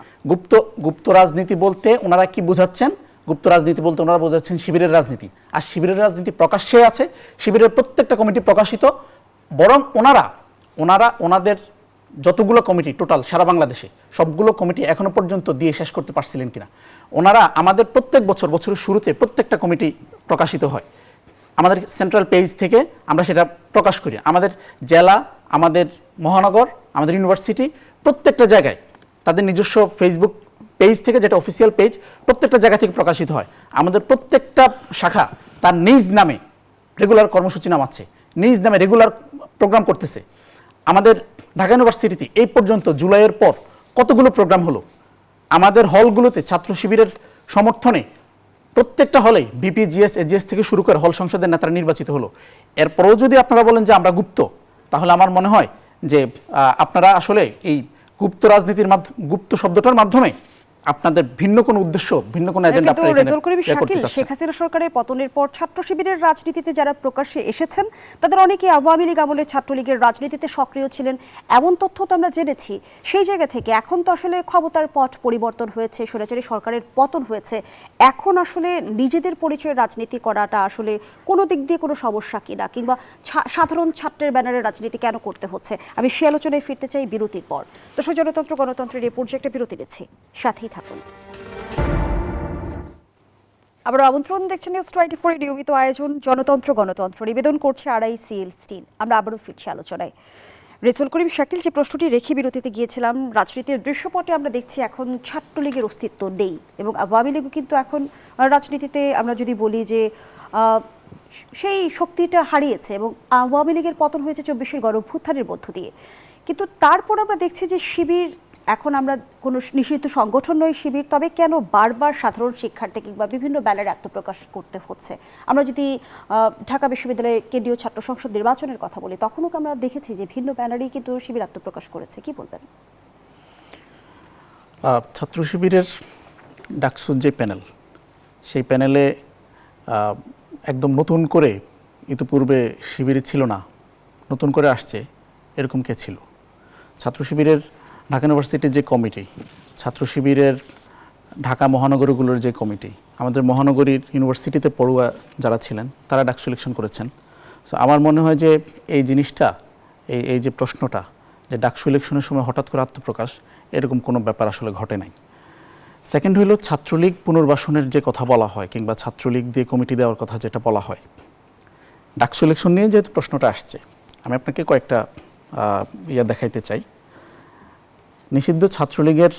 গুপ্ত রাজনীতি বলতে ওনারা কি বোঝাচ্ছেন? গুপ্ত রাজনীতি বলতে ওনারা বোঝাচ্ছেন শিবিরের রাজনীতি। আর শিবিরের রাজনীতি প্রকাশ্যে আছে, শিবিরের প্রত্যেকটা কমিটি প্রকাশিত। বরং ওনাদের যতগুলো কমিটি টোটাল সারা বাংলাদেশে সবগুলো কমিটি এখনো পর্যন্ত দিয়ে শেষ করতে পারছিলেন কিনা। ওনারা আমাদের প্রত্যেক বছরের শুরুতে প্রত্যেকটা কমিটি প্রকাশিত হয় আমাদের সেন্ট্রাল পেজ থেকে, আমরা সেটা প্রকাশ করি। আমাদের জেলা, আমাদের মহানগর, আমাদের ইউনিভার্সিটি প্রত্যেকটা জায়গায় তাদের নিজস্ব ফেসবুক পেজ থেকে, যেটা অফিসিয়াল পেজ, প্রত্যেকটা জায়গা থেকে প্রকাশিত হয়। আমাদের প্রত্যেকটা শাখা তার নিজ নামে রেগুলার কর্মসূচি নামাচ্ছে, নিজ নামে রেগুলার প্রোগ্রাম করতেছে। আমাদের ঢাকা ইউনিভার্সিটিতে এই পর্যন্ত জুলাইয়ের পর কতগুলো প্রোগ্রাম হলো। আমাদের হলগুলোতে ছাত্র শিবিরের সমর্থনে প্রত্যেকটা হলেই বিপি, জিএস, এজিএস থেকে শুরু করে হল সংসদের নেতারা নির্বাচিত হলো। এরপরও যদি আপনারা বলেন যে আমরা গুপ্ত, তাহলে আমার মনে হয় যে আপনারা আসলে এই গুপ্ত শব্দটার মাধ্যমে আপনাদের ভিন্ন কোনো উদ্দেশ্য, ভিন্ন কোনো এজেন্ডা কিন্তু আপনারা রেজাউল করিম এখানে করতে শাকিল, চাচ্ছেন। শেখ হাসিনা সরকারের পতনের পর ছাত্র শিবিরের রাজনীতিতে যারা প্রকাশ্যে এসেছেন তাদের অনেকেই আওয়ামী লীগ আমলে ছাত্রলীগের রাজনীতিতে সক্রিয় ছিলেন, এমন তথ্য তো আমরা জেনেছি। সেই জায়গা থেকে এখন তো আসলে ক্ষমতার পট পরিবর্তন হয়েছে, স্বৈরাচারী সরকারের পতন হয়েছে, এখন আসলে নিজেদের পরিচয়ে রাজনীতি করাটা আসলে কোনো দিক দিয়ে কোনো সমস্যা কিনা, কিংবা সাধারণ ছাত্রের ব্যানারে রাজনীতি কেন করতে হচ্ছে? আমি সে আলোচনায় ফিরতে চাই বিরতির পর। দর্শক, জনতন্ত্র গণতন্ত্রের এই পর্যায়ে একটা বিরতি নিচ্ছি, সাথেই থাকুন। আবার আমন্ত্রণ, দেখছেন নিউজ 24 নিয়মিত আয়োজন জনতন্ত্র নিবেদন করছে RICL স্টিল। আমরা আবারও ফিরছি আলোচনায়। রেজাউল করিম শাকিল, যে প্রশ্নটি রেখে বিরতিতে গিয়েছিলাম, রাজনীতির দৃশ্যপটে আমরা দেখছি এখন ছাত্রলীগের অস্তিত্ব নেই এবং আওয়ামী লীগও কিন্তু এখন রাজনীতিতে আমরা যদি বলি যে সেই শক্তিটা হারিয়েছে এবং আওয়ামী লীগের পতন হয়েছে 24-এর গণঅভ্যুত্থানের মধ্য দিয়ে। কিন্তু তারপর আমরা দেখছি যে শিবির, এখন আমরা কোনো নিষিদ্ধ সংগঠন নয় শিবির, তবে কেন বারবার সাধারণ শিক্ষার্থী কিংবা বিভিন্ন ব্যানারে আত্মপ্রকাশ করতে হচ্ছে? আমরা যদি ঢাকা বিশ্ববিদ্যালয়ে কেন্দ্রীয় ছাত্র সংসদ নির্বাচনের কথা বলি, তখনও আমরা দেখেছি যে ভিন্ন ব্যানারেই কিন্তু শিবির আত্মপ্রকাশ করেছে। কি বলবেন? ছাত্র শিবিরের ডাকসুর যে প্যানেল, সেই প্যানেলে একদম নতুন করে, ইতিপূর্বে শিবিরে ছিল না, নতুন করে আসছে, এরকম কে ছিল? ছাত্র শিবিরের ঢাকা ইউনিভার্সিটির যে কমিটি, ছাত্র শিবিরের ঢাকা মহানগরগুলোর যে কমিটি, আমাদের মহানগরীর ইউনিভার্সিটিতে পড়ুয়া যারা ছিলেন তারা ডাকসু ইলেকশন করেছেন। সো আমার মনে হয় যে এই জিনিসটা, এই যে প্রশ্নটা, যে ডাকসু ইলেকশনের সময় হঠাৎ করে আত্মপ্রকাশ, এরকম কোনো ব্যাপার আসলে ঘটে নাই। সেকেন্ড হইল, ছাত্রলীগ পুনর্বাসনের যে কথা বলা হয় কিংবা ছাত্রলীগ দিয়ে কমিটি দেওয়ার কথা যেটা বলা হয়, ডাকসু ইলেকশন নিয়ে যেহেতু প্রশ্নটা আসছে, আমি আপনাকে কয়েকটা দেখাইতে চাই। নিষিদ্ধ ছাত্রলীগের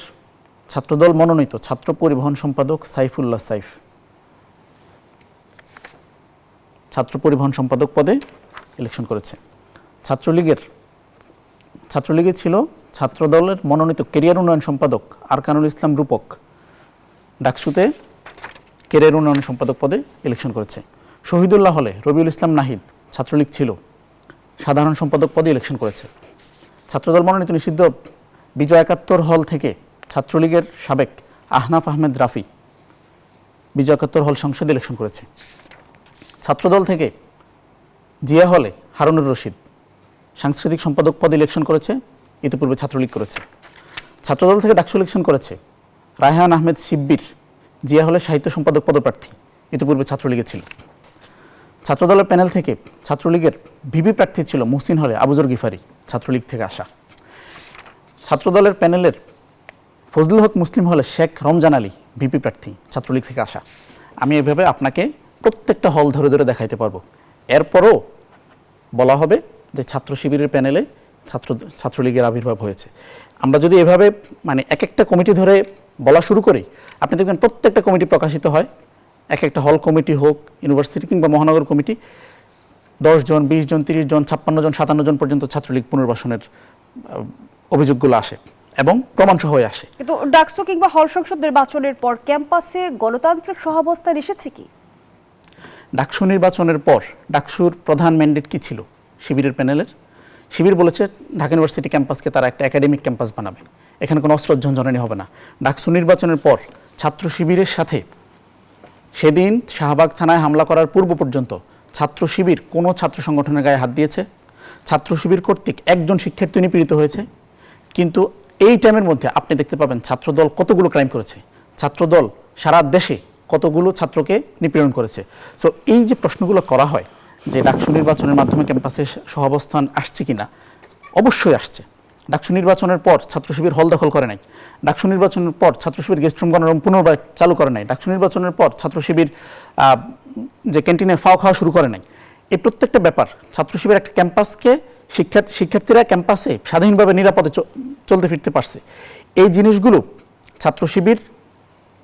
ছাত্রদল মনোনীত ছাত্র পরিবহন সম্পাদক সাইফুল্লাহ সাইফ ছাত্র পরিবহন সম্পাদক পদে ইলেকশন করেছে। ছাত্রলীগে ছিল ছাত্রদলের মনোনীত ক্যারিয়ার উন্নয়ন সম্পাদক আরকানুল ইসলাম রূপক, ডাকসুতে ক্যারিয়ার উন্নয়ন সম্পাদক পদে ইলেকশন করেছে। শহীদুল্লাহ হলে রবিউল ইসলাম নাহিদ, ছাত্রলীগ ছিল, সাধারণ সম্পাদক পদে ইলেকশন করেছে। ছাত্রদল মনোনীত নিষিদ্ধ বিজয় ৭১ হল থেকে ছাত্রলীগের সাবেক আহনাফ আহমেদ রাফি বিজয় ৭১ হল সংসদে ইলেকশন করেছে। ছাত্রদল থেকে জিয়া হলে হারুনুর রশিদ সাংস্কৃতিক সম্পাদক পদে ইলেকশন করেছে, ইতিপূর্বে ছাত্রলীগ করেছে। ছাত্রদল থেকে ডাকসু ইলেকশন করেছে রায়হান আহমেদ শিব্বির, জিয়া হলে সাহিত্য সম্পাদক পদপ্রার্থী, ইতিপূর্বে ছাত্রলীগে ছিল। ছাত্রদলের প্যানেল থেকে ছাত্রলীগের ভিপি প্রার্থী ছিল মুহসিন হলে আবুজর গিফারি, ছাত্রলীগ থেকে আসা। ছাত্রদলের প্যানেলের ফজলুল হক মুসলিম হলে শেখ রমজান আলী ভিপি প্রার্থী, ছাত্রলীগ থেকে আসা। আমি এভাবে আপনাকে প্রত্যেকটা হল ধরে ধরে দেখাইতে পারবো। এরপরও বলা হবে যে ছাত্র শিবিরের প্যানেলে ছাত্রলীগের আবির্ভাব হয়েছে। আমরা যদি এভাবে মানে এক একটা কমিটি ধরে বলা শুরু করি, আপনি দেখবেন প্রত্যেকটা কমিটি প্রকাশিত হয়, এক একটা হল কমিটি হোক, ইউনিভার্সিটি কিংবা মহানগর কমিটি, 10 জন, 20 জন, 30 জন, 56 জন, 57 জন পর্যন্ত ছাত্রলীগ পুনর্বাসনের অভিযোগগুলো আসে এবং প্রমাণসহ হয়ে আসে। কিন্তু ডাকসু কিংবা হল সংসদ নির্বাচনের পর ক্যাম্পাসে গণতান্ত্রিক সহাবস্থান এসেছে কি? ডাকসু নির্বাচনের পর ডাকসুর প্রধান ম্যান্ডেট কি ছিল শিবিরের প্যানেলের? শিবির বলেছে ঢাকা ইউনিভার্সিটি ক্যাম্পাসকে তারা একটা একাডেমিক ক্যাম্পাস বানাবে। এখানে কোনো অস্ত্র ঝঞ্ঝনানি হবে না। ডাকসু নির্বাচনের পর ছাত্র শিবিরের সাথে সেদিন শাহবাগ থানায় হামলা করার পূর্ব পর্যন্ত ছাত্র শিবির কোনো ছাত্র সংগঠনের গায়ে হাত দিয়েছে? ছাত্র শিবির কর্তৃক একজন শিক্ষার্থী নিপীড়িত হয়েছে? কিন্তু এই টাইমের মধ্যে আপনি দেখতে পাবেন ছাত্রদল কতগুলো ক্রাইম করেছে, ছাত্রদল সারা দেশে কতগুলো ছাত্রকে নিপীড়ন করেছে। সো এই যে প্রশ্নগুলো করা হয় যে ডাকসু নির্বাচনের মাধ্যমে ক্যাম্পাসে সহাবস্থান আসছে কিনা, অবশ্যই আসছে। ডাকসু নির্বাচনের পর ছাত্র শিবির হল দখল করে নাই। ডাকসু নির্বাচনের পর ছাত্র শিবির গেস্টরুম গণরুম পুনর্বার চালু করে নাই। ডাকসু নির্বাচনের পর ছাত্র শিবির যে ক্যান্টিনে ফাও খাওয়া শুরু করে নাই। এই প্রত্যেকটা ব্যাপার ছাত্র শিবির একটা ক্যাম্পাসকে শিক্ষার্থীরা ক্যাম্পাসে স্বাধীনভাবে নিরাপদে চলতে ফিরতে পারছে। এই জিনিসগুলো ছাত্র শিবির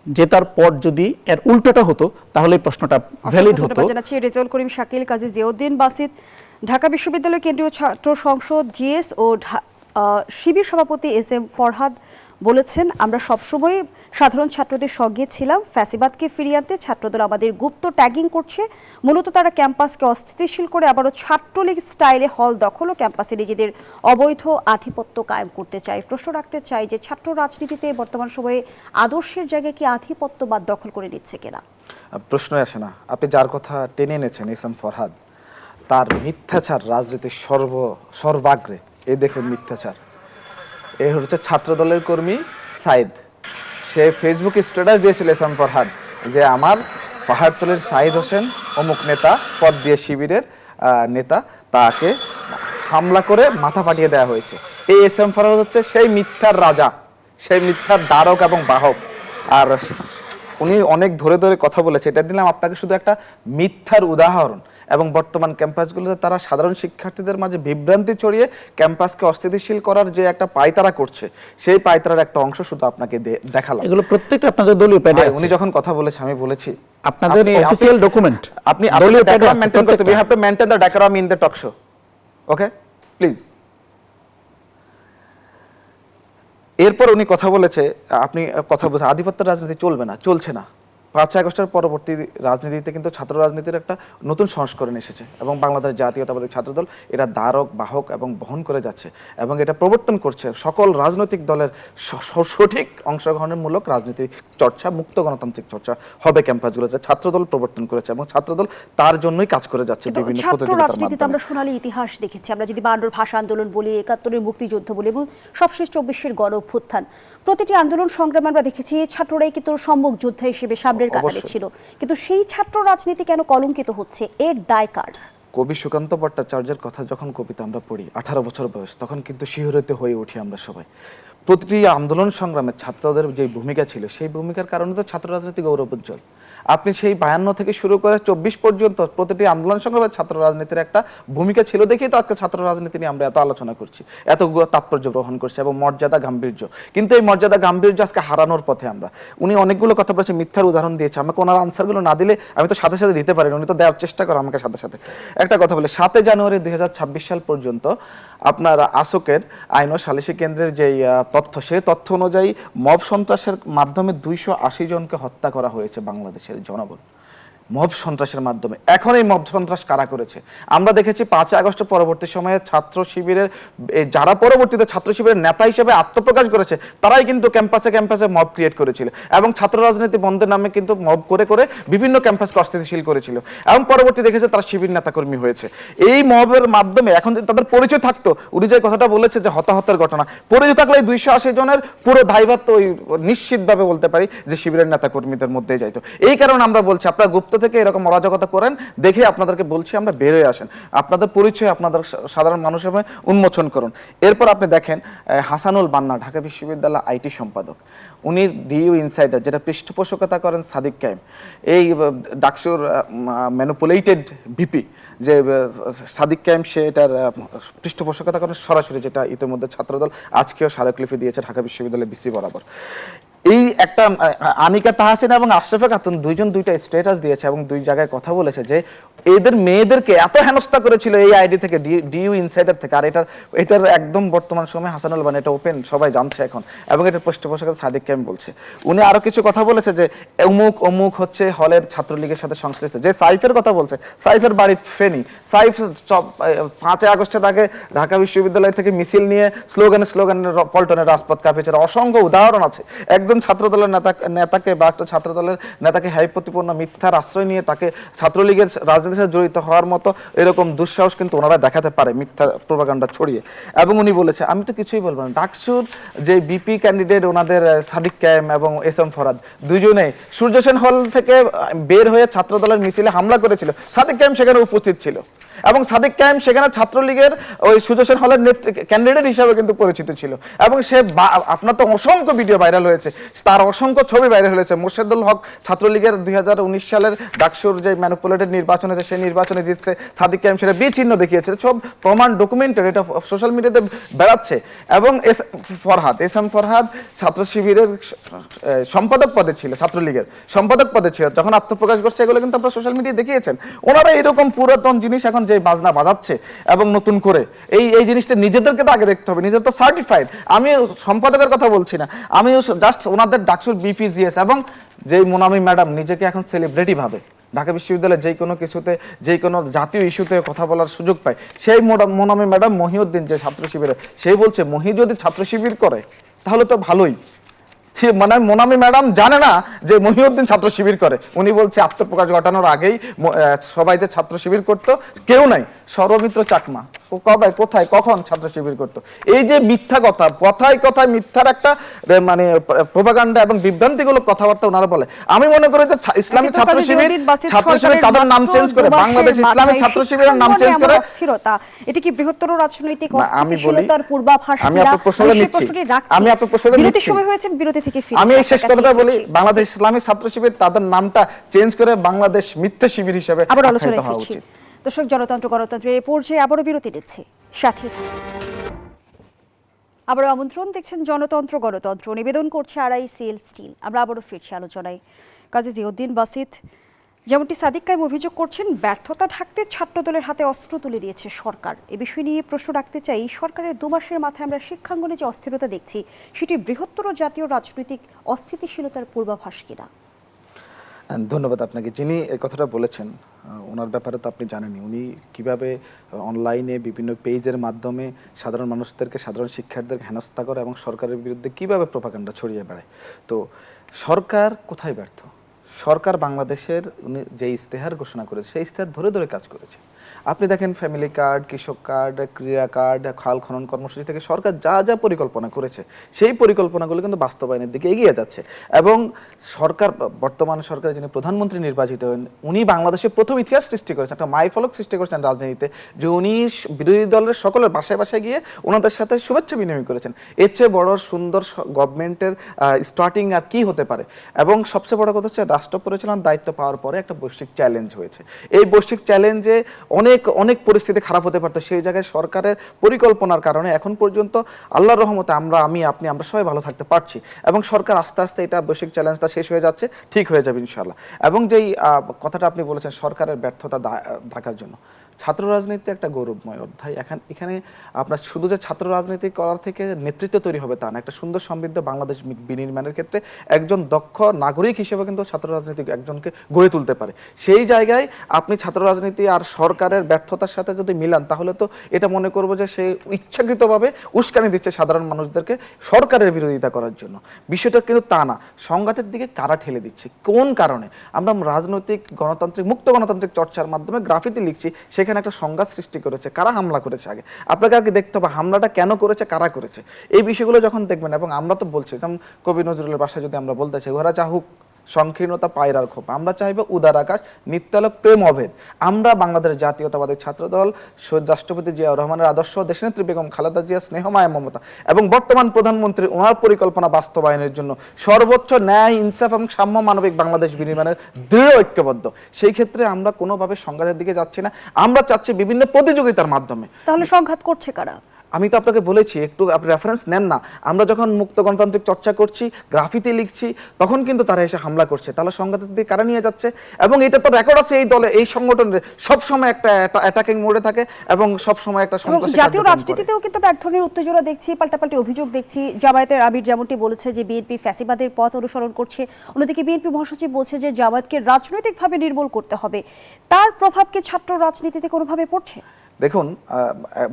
জেতার পর যদি এর উল্টোটা হতো তাহলে এই প্রশ্নটা ভ্যালিড হতো। জানাচ্ছি রেজাউল করিম, শাকিল, কাজী জিয়াউদ্দিন বাসিত, ঢাকা বিশ্ববিদ্যালয় কেন্দ্রীয় ছাত্র সংসদ জিএস ও শিবির সভাপতি এস এম ফরহাদ বলেছেন, আমরা সবসময় সাধারণ ছাত্রদের সঙ্গে ছিলাম। ফ্যাসিবাদকে ফিরিয়ে আনতে ছাত্রদল আমাদের গুপ্ত ট্যাগিং করছে। মূলত তারা ক্যাম্পাসকে অস্থিতিশীল করে আবারও ছাত্রলীগ স্টাইলে হল দখল ও ক্যাম্পাসে নিজেদের অবৈধ আধিপত্য কায়েম করতে চায়। প্রশ্ন রাখতে চাই যে ছাত্র রাজনীতিতে বর্তমান সময়ে আদর্শের জায়গায় কি আধিপত্য বা দখল করে নিচ্ছে কিনা? প্রশ্নই আসে না। আপনি যার কথা টেনে এনেছেন এস এম ফরহাদ, তার মিথ্যাচার রাজনীতির সর্বাগ্রে। এই দেখুন মিথ্যাচার। এ হচ্ছে ছাত্রদলের কর্মী সাইদ। সে ফেসবুকে স্ট্যাটাস দিয়েছিল এস এম ফরহাদ যে আমার পাহাড়তলের সাইদ হোসেন অমুক নেতা, পদ দিয়ে শিবিরের নেতা, তাকে হামলা করে মাথা ফাটিয়ে দেওয়া হয়েছে। এই এস এম ফরহাদ হচ্ছে সেই মিথ্যার রাজা, সেই মিথ্যার দ্বারক এবং বাহক। আর উনি অনেক ধরে ধরে কথা বলেছে। এটা দিলাম আপনাকে শুধু একটা মিথ্যার উদাহরণ। এবং বর্তমান ক্যাম্পাসগুলোতে তারা সাধারণ শিক্ষার্থীদের মাঝে বিভ্রান্তি ছড়িয়ে ক্যাম্পাসকে অস্থিতিশীল করার যে একটা পায়তারা করছে, সেই পায়তারার একটা অংশ শুধু আপনাকে দেখালাম। এগুলো প্রত্যেকটা আপনাদের দলীয় প্যাডে আছে। উনি যখন কথা বলেছে আমি বলেছি আপনাদের অফিশিয়াল ডকুমেন্ট, আপনি দলীয় প্যাডে মেইনটেইন করতে, we have to maintain the decorum in the talk show. Okay please. এরপর উনি কথা বলেছে, আপনি কথা বলছেন আধিপত্যের রাজনীতি চলবে না, চলছে না। 5 আগস্টের পরবর্তী রাজনীতিতে কিন্তু ছাত্র রাজনীতির একটা নতুন সংস্করণ এসেছে এবং বাংলাদেশ জাতীয়তাবাদী ছাত্রদল এরা দ্বারক বাহক এবং বহন করে যাচ্ছে এবং এটা প্রবর্তন করছে সকল রাজনৈতিক দলের সঠিক অংশগ্রহণমূলক রাজনীতি চর্চা, মুক্ত গণতান্ত্রিক চর্চা হবে ক্যাম্পাসগুলোতে। ছাত্রদল প্রবর্তন করেছে এবং ছাত্রদল তার জন্যই কাজ করে যাচ্ছে বিভিন্ন ছাত্র রাজনীতিতে আমরা সোনালী ইতিহাস দেখেছি। আমরা যদি 52 ভাষা আন্দোলন বলি, 71-এর মুক্তিযুদ্ধ বলি এবং সবশেষ 24-এর গণ অভ্যুত্থান, প্রতিটি আন্দোলন সংগ্রামে আমরা দেখেছি ছাত্ররাই কিন্তু সম্মুখ যোদ্ধা হিসেবে সামনের কাতারে ছিল। কিন্তু সেই ছাত্র রাজনীতি কেন কলঙ্কিত হচ্ছে? এর দায় কার? কবি সুকান্ত ভট্টাচার্যের কথা যখন কবিতা আমরা পড়ি, 18 বছর বয়স, তখন কিন্তু শিহরিত হয়ে উঠি আমরা সবাই। প্রতিটি আন্দোলন সংগ্রামে ছাত্রদের যে ভূমিকা ছিল, সেই ভূমিকার কারণে তো ছাত্র রাজনীতি গৌরবোজ্জ্বল। আপনি সেই 52 থেকে শুরু করে 24 পর্যন্ত প্রতিটি আন্দোলন সংগ্রামে ছাত্র রাজনীতির একটা ভূমিকা ছিল দেখেই তো আজকে ছাত্র রাজনীতি নিয়ে আমরা এত আলোচনা করছি, এত তাৎপর্য গ্রহণ করছি এবং মর্যাদা গাম্ভীর্য। কিন্তু এই মর্যাদা গাম্ভীর্য আজকে হারানোর পথে আমরা। উনি অনেকগুলো কথা বলেছে, মিথ্যার উদাহরণ দিয়েছে। আমাকে ওনার আনসারগুলো না দিলে আমি তো সাথে সাথে দিতে পারি, উনি তো দেওয়ার চেষ্টা করে আমাকে সাথে সাথে। একটা কথা বলে 7 জানুয়ারি 2026 সাল পর্যন্ত আপনার আসকের আইন ও সালিসি কেন্দ্রের যেই তথ্য, সেই তথ্য অনুযায়ী মব সন্ত্রাসের মাধ্যমে 280 জনকে হত্যা করা হয়েছে বাংলাদেশের জনগণ, মব সন্ত্রাসের মাধ্যমে। এখন এই মব সন্ত্রাস কারা করেছে? আমরা দেখেছি 5 আগস্টের পরবর্তী সময়ে ছাত্র শিবিরের যারা পরবর্তীতে ছাত্র শিবিরের নেতা হিসেবে আত্মপ্রকাশ করেছে, তারাই কিন্তু ক্যাম্পাসে ক্যাম্পাসে মব ক্রিয়েট করেছিল এবং ছাত্র রাজনীতি বন্ধের নামে কিন্তু মব করে করে বিভিন্ন ক্যাম্পাসকে অস্থিতিশীল করেছিল এবং পরবর্তী দেখেছে তারা শিবির নেতাকর্মী হয়েছে। এই মবের মাধ্যমে এখন যদি তাদের পরিচয় থাকতো, উনি যে কথাটা বলেছে যে হতাহতের ঘটনা, পরিচয় থাকলে 280 জনের পুরো দায়ভার তো নিশ্চিতভাবে বলতে পারি যে শিবিরের নেতাকর্মীদের মধ্যেই যাইতো। এই কারণে আমরা বলছি আপনারা গুপ্ত থেকে এরকম অরাজকতা করেন দেখে আপনাদেরকে বলছি আমরা বের হয়ে আসেন, আপনাদের পরিচয় আপনাদের সাধারণ মানুষের উন্মোচন করুন। এরপর আপনি দেখেন হাসানুল বান্না, ঢাকা বিশ্ববিদ্যালয় আইটি সম্পাদক, উনি ডিইউ ইনসাইডার যেটা পৃষ্ঠপোষকতা করেন সাদিক কায়েম, এই ডাকসুর ম্যানিপুলেটেড ভিপি যে সাদিক কায়েম, সে এটার পৃষ্ঠপোষকতা করেন সরাসরি, যেটা ইতিমধ্যে ছাত্রদল আজকেও স্মারকলিপি দিয়েছে ঢাকা বিশ্ববিদ্যালয় বিসি বরাবর। এই একটা আনিকা তাহসিন এবং আশরাফে খাতুন দুইজন দুইটা স্ট্যাটাস দিয়েছে এবং দুই জায়গায় কথা বলেছে যে এদের মেয়েদেরকে এত হেনস্থা করেছিল এই আইডি থেকে, ডিইউ ইনসাইডার থেকে। আর এটার একদম বর্তমান সময়ে হাসানুল বানি এটা ওপেন, সবাই জানছে এখন, এবং এটা পৃষ্ঠপোষক সাদিক কায়েম বলছে। উনি আরো কিছু কথা বলেছে যে অমুক অমুক হচ্ছে হলের ছাত্রলীগের সাথে সংশ্লিষ্ট। যে সাইফের কথা বলছে, সাইফের বাড়ি ফেনী, সাইফ 5 আগস্টের আগে ঢাকা বিশ্ববিদ্যালয় থেকে মিছিল নিয়ে স্লোগানে পল্টনের রাজপথ কাঁপিয়েছে। অসংখ্য উদাহরণ আছে। একজন ছাত্রদলের নেতাকে বা একটা ছাত্রদলের নেতাকে হাইপতিপূর্ণ মিথ্যার আশ্রয় নিয়ে তাকে ছাত্রলীগের রাজনীতির সাথে জড়িত হওয়ার মতো এরকম দুঃসাহস কিন্তু ওনারা দেখাতে পারে মিথ্যা প্রোপাগান্ডা ছড়িয়ে। এবং উনি বলেছে, আমি তো কিছুই বলবো না, ডাকসুর যে বিপি ক্যান্ডিডেট ওনাদের সাদিক কায়েম এবং এস এম ফরহাদ দুইজনেই সূর্য সেন হল থেকে বের হয়ে ছাত্রদলের মিছিলে হামলা করেছিল। সাদিক কায়েম সেখানে উপস্থিত ছিল এবং সাদিক কায়েম সেখানে ছাত্রলীগের ওই সুজেশন হলের ক্যান্ডিডেট হিসাবে কিন্তু পরিচিত ছিল। এবং সে আপনার তো অসংখ্য ভিডিও ভাইরাল হয়েছে, তার অসংখ্য ছবি ভাইরাল হয়েছে। মোর্শেদুল হক ছাত্রলীগের 2019 সালের ডাকসুর যে ম্যানিপুলেটেড নির্বাচন হয়েছে সেই নির্বাচনে জিতছে, সাদিক কায়েম সেটা চিহ্ন দেখিয়েছে, সব প্রমাণ ডকুমেন্টেড, এটা সোশ্যাল মিডিয়াতে বেড়াচ্ছে। এবং এস এম ফরহাদ ছাত্র শিবিরের সম্পাদক পদে ছিল, ছাত্রলীগের সম্পাদক পদে ছিল, যখন আত্মপ্রকাশ করছে এগুলো কিন্তু আপনারা সোশ্যাল মিডিয়ায় দেখিয়েছেন। ওনারা এরকম পুরাতন জিনিস এখন যে বাজনা বাজাচ্ছে এবং নতুন করে এই জিনিসটা নিজেদেরকে তো আগে দেখতে হবে, নিজের তো সার্টিফাইড। আমি সম্পাদকের কথা বলছি না, আমি জাস্ট ওনাদের ডাকসুর বিপিজিএস এবং যে মোনামি ম্যাডাম নিজেকে এখন সেলিব্রিটি ভাবে, ঢাকা বিশ্ববিদ্যালয়ে যে কোনো কিছুতে যে কোনো জাতীয় ইস্যুতে কথা বলার সুযোগ পায়, সেই মোনামি ম্যাডাম মহিউদ্দিন যে ছাত্র শিবিরে, সেই বলছে মহি যদি ছাত্র শিবির করে তাহলে তো ভালোই। মানে মোনামি ম্যাডাম জানে না যে মহিউদ্দিন ছাত্র শিবির করে। উনি বলছে আত্মপ্রকাশ ঘটানোর আগেই সবাই যে ছাত্র শিবির করতো কেউ নাই, সৌরমিত্র চাকমা কবে কোথায় কখন ছাত্র শিবির করতো। এই যে মিথ্যা কথা, কথায় কথায় মিথ্যার একটা মানে প্রোপাগান্ডা এবং বিভ্রান্তিমূলক কথাবার্তা ওনারা বলে। আমি মনে করি যে ইসলামী ছাত্র শিবির তাদের নাম চেঞ্জ করে বাংলাদেশ ইসলামী ছাত্র শিবিরের নাম চেঞ্জ করে অস্থিরতা, এটা কি বৃহত্তর রাজনৈতিক অস্থিরতার পূর্বাভাস? আমি আপনার প্রশ্নটা নিচ্ছি, আমি আপনার প্রশ্নটা বিরতির সময় হয়েছে, বিরতি থেকে ফিরে আমি এই শেষ কথাটা বলি, বাংলাদেশ ইসলামী ছাত্র শিবির তাদের নামটা চেঞ্জ করে বাংলাদেশ মিথ্যা শিবির হিসেবে আবার আলোচনায় ফিরছি। দর্শক, গণতন্ত্রের এই পর্যায়ে আবারও বিরতি নিচ্ছে, সাথে আবারও আমন্ত্রণ। দেখছেন গণতন্ত্র নিবেদন করছে RICL স্টিল। আমরা আবারও ফিরছি আলোচনায়। কাজী জিয়াউদ্দিন বাসিত, যেমনটি সাদিক কায়েম অভিযোগ করছেন, ব্যর্থতা ঢাকতে ছাত্রদলের হাতে অস্ত্র তুলে দিয়েছে সরকার। এ বিষয় নিয়ে প্রশ্ন রাখতে চাই, সরকারের 2 মাসের মাথায় আমরা শিক্ষাঙ্গনে যে অস্থিরতা দেখছি, সেটি বৃহত্তর জাতীয় রাজনৈতিক অস্থিতিশীলতার পূর্বাভাস কিনা? ধন্যবাদ আপনাকে। যিনি এই কথাটা বলেছেন ওনার ব্যাপারে তো আপনি জানেনই, উনি কিভাবে অনলাইনে বিভিন্ন পেজের মাধ্যমে সাধারণ মানুষদেরকে, সাধারণ শিক্ষার্থীদেরকে হেনস্থা করে এবং সরকারের বিরুদ্ধে কিভাবে প্রোপাগান্ডা ছড়িয়ে বেড়ায়। তো সরকার কোথায় ব্যর্থ? সরকার বাংলাদেশের উনি যে ইস্তেহার ঘোষণা করেছে সেই ইস্তেহার ধরে ধরে কাজ করেছে। আপনি দেখেন ফ্যামিলি কার্ড, কৃষক কার্ড, ক্রীড়া কার্ড, খাল খনন কর্মসূচি থেকে সরকার যা যা পরিকল্পনা করেছে সেই পরিকল্পনাগুলো কিন্তু বাস্তবায়নের দিকে এগিয়ে যাচ্ছে। এবং সরকার, বর্তমান সরকার যিনি প্রধানমন্ত্রী নির্বাচিত হন, উনি বাংলাদেশে প্রথম ইতিহাস সৃষ্টি করেছেন, একটা মাইলফলক সৃষ্টি করেছেন রাজনীতিতে, যে উনি বিরোধী দলের সকলের বাসায় বাসায় গিয়ে ওনাদের সাথে শুভেচ্ছা বিনিময় করেছেন। এর চেয়ে বড় সুন্দর গভর্নমেন্টের স্টার্টিং আর কি হতে পারে। এবং সবচেয়ে বড় কথা হচ্ছে, রাষ্ট্র পরিচালনার দায়িত্ব পাওয়ার পরে একটা বৈশ্বিক চ্যালেঞ্জ হয়েছে। এই বৈশ্বিক চ্যালেঞ্জে অনেক পরিস্থিতি খারাপ হতে পারতো, সেই জায়গায় সরকারের পরিকল্পনার কারণে এখন পর্যন্ত আল্লাহর রহমতে আমরা সবাই ভালো থাকতে পারছি। এবং সরকার আস্তে আস্তে এটা বৈশ্বিক চ্যালেঞ্জটা শেষ হয়ে যাচ্ছে, ঠিক হয়ে যাবে ইনশাআল্লাহ। এবং যেই কথাটা আপনি বলেছেন সরকারের ব্যর্থতা ঢাকার জন্য, ছাত্র রাজনীতি একটা গৌরবময় অধ্যায়। এখানে আপনার শুধু যে ছাত্র রাজনীতি করার থেকে নেতৃত্ব তৈরি হবে তা না, একটা সুন্দর সমৃদ্ধ বাংলাদেশ বিনির্মাণের ক্ষেত্রে একজন দক্ষ নাগরিক হিসেবে কিন্তু ছাত্র রাজনীতি একজনকে গড়ে তুলতে পারে। সেই জায়গায় আপনি ছাত্র রাজনীতি আর সরকারের ব্যর্থতার সাথে যদি মিলান, তাহলে তো এটা মনে করবো যে সে ইচ্ছাকৃতভাবে উস্কানি দিচ্ছে সাধারণ মানুষদেরকে সরকারের বিরোধিতা করার জন্য। বিষয়টা কিন্তু তা না, সংঘাতের দিকে কারা ঠেলে দিচ্ছে, কোন কারণে? আমরা রাজনৈতিক মুক্ত গণতান্ত্রিক চর্চার মাধ্যমে গ্রাফিতি লিখছি, সেখানে একটা সংঘাত সৃষ্টি করেছে, কারা হামলা করেছে আপনাকে আগে দেখতে হবে হামলাটা কেন করেছে, কারা করেছে। এই বিষয়গুলো যখন দেখবেন, এবং আমরা তো বলছি, যেমন কবি নজরুলের ভাষায় যদি আমরা বলতে চাই, ওরা চাহুক সংকীর্ণতা পায়রার খোপ, আমরা চাইবো উদার আকাশ, নিত্যালোক প্রেম অভেদ। আমরা বাংলাদেশ জাতীয়তাবাদী ছাত্রদল, শহীদ রাষ্ট্রপতি জিয়াউর রহমানের আদর্শ, দেশনেত্রী বেগম খালেদা জিয়া স্নেহমায়া মমতা এবং বর্তমান প্রধানমন্ত্রী ওনার পরিকল্পনা বাস্তবায়নের জন্য সর্বোচ্চ ন্যায়, ইনসাফ এবং সাম্য মানবিক বাংলাদেশ বিনির্মাণের দৃঢ় ঐক্যবদ্ধ। সেই ক্ষেত্রে আমরা কোনোভাবে সংঘাতের দিকে যাচ্ছি না, আমরা চাচ্ছি বিভিন্ন প্রতিযোগিতার মাধ্যমে। তাহলে সংঘাত করছে কারা? আমি তো আপনাকে বলেছি, একটু আপনি রেফারেন্স নেন না। আমরা যখন মুক্ত গণতান্ত্রিক চর্চা করছি, গ্রাফিতি লিখছি, তখন কিন্তু তারা এসে হামলা করছে। তাহলে সংঘাতের দিকে কারা নিয়ে যাচ্ছে? এবং এটা তো রেকর্ড আছে এই দলে, এই সংগঠনের সব সময় একটা অ্যাটাকিং মোডে থাকে এবং সব সময় একটা এবং সন্ত্রাসী জাতীয় কার্যক্রম করে। রাজনীতিতেও কিন্তু আমরা এক ধরনের উত্তেজনা দেখছি, পাল্টাপাল্টি অভিযোগ দেখছি। জামায়াতের আমির যেমনটি বলেছে যে বিএনপি ফ্যাসিবাদের পথ অনুসরণ করছে, অন্যদিকে বিএনপি মহাসচিব বলছে যে জামায়াতকে রাজনৈতিকভাবে নির্মূল করতে হবে। তার প্রভাব কি ছাত্র রাজনীতিতে কোনোভাবে পড়ছে? দেখুন,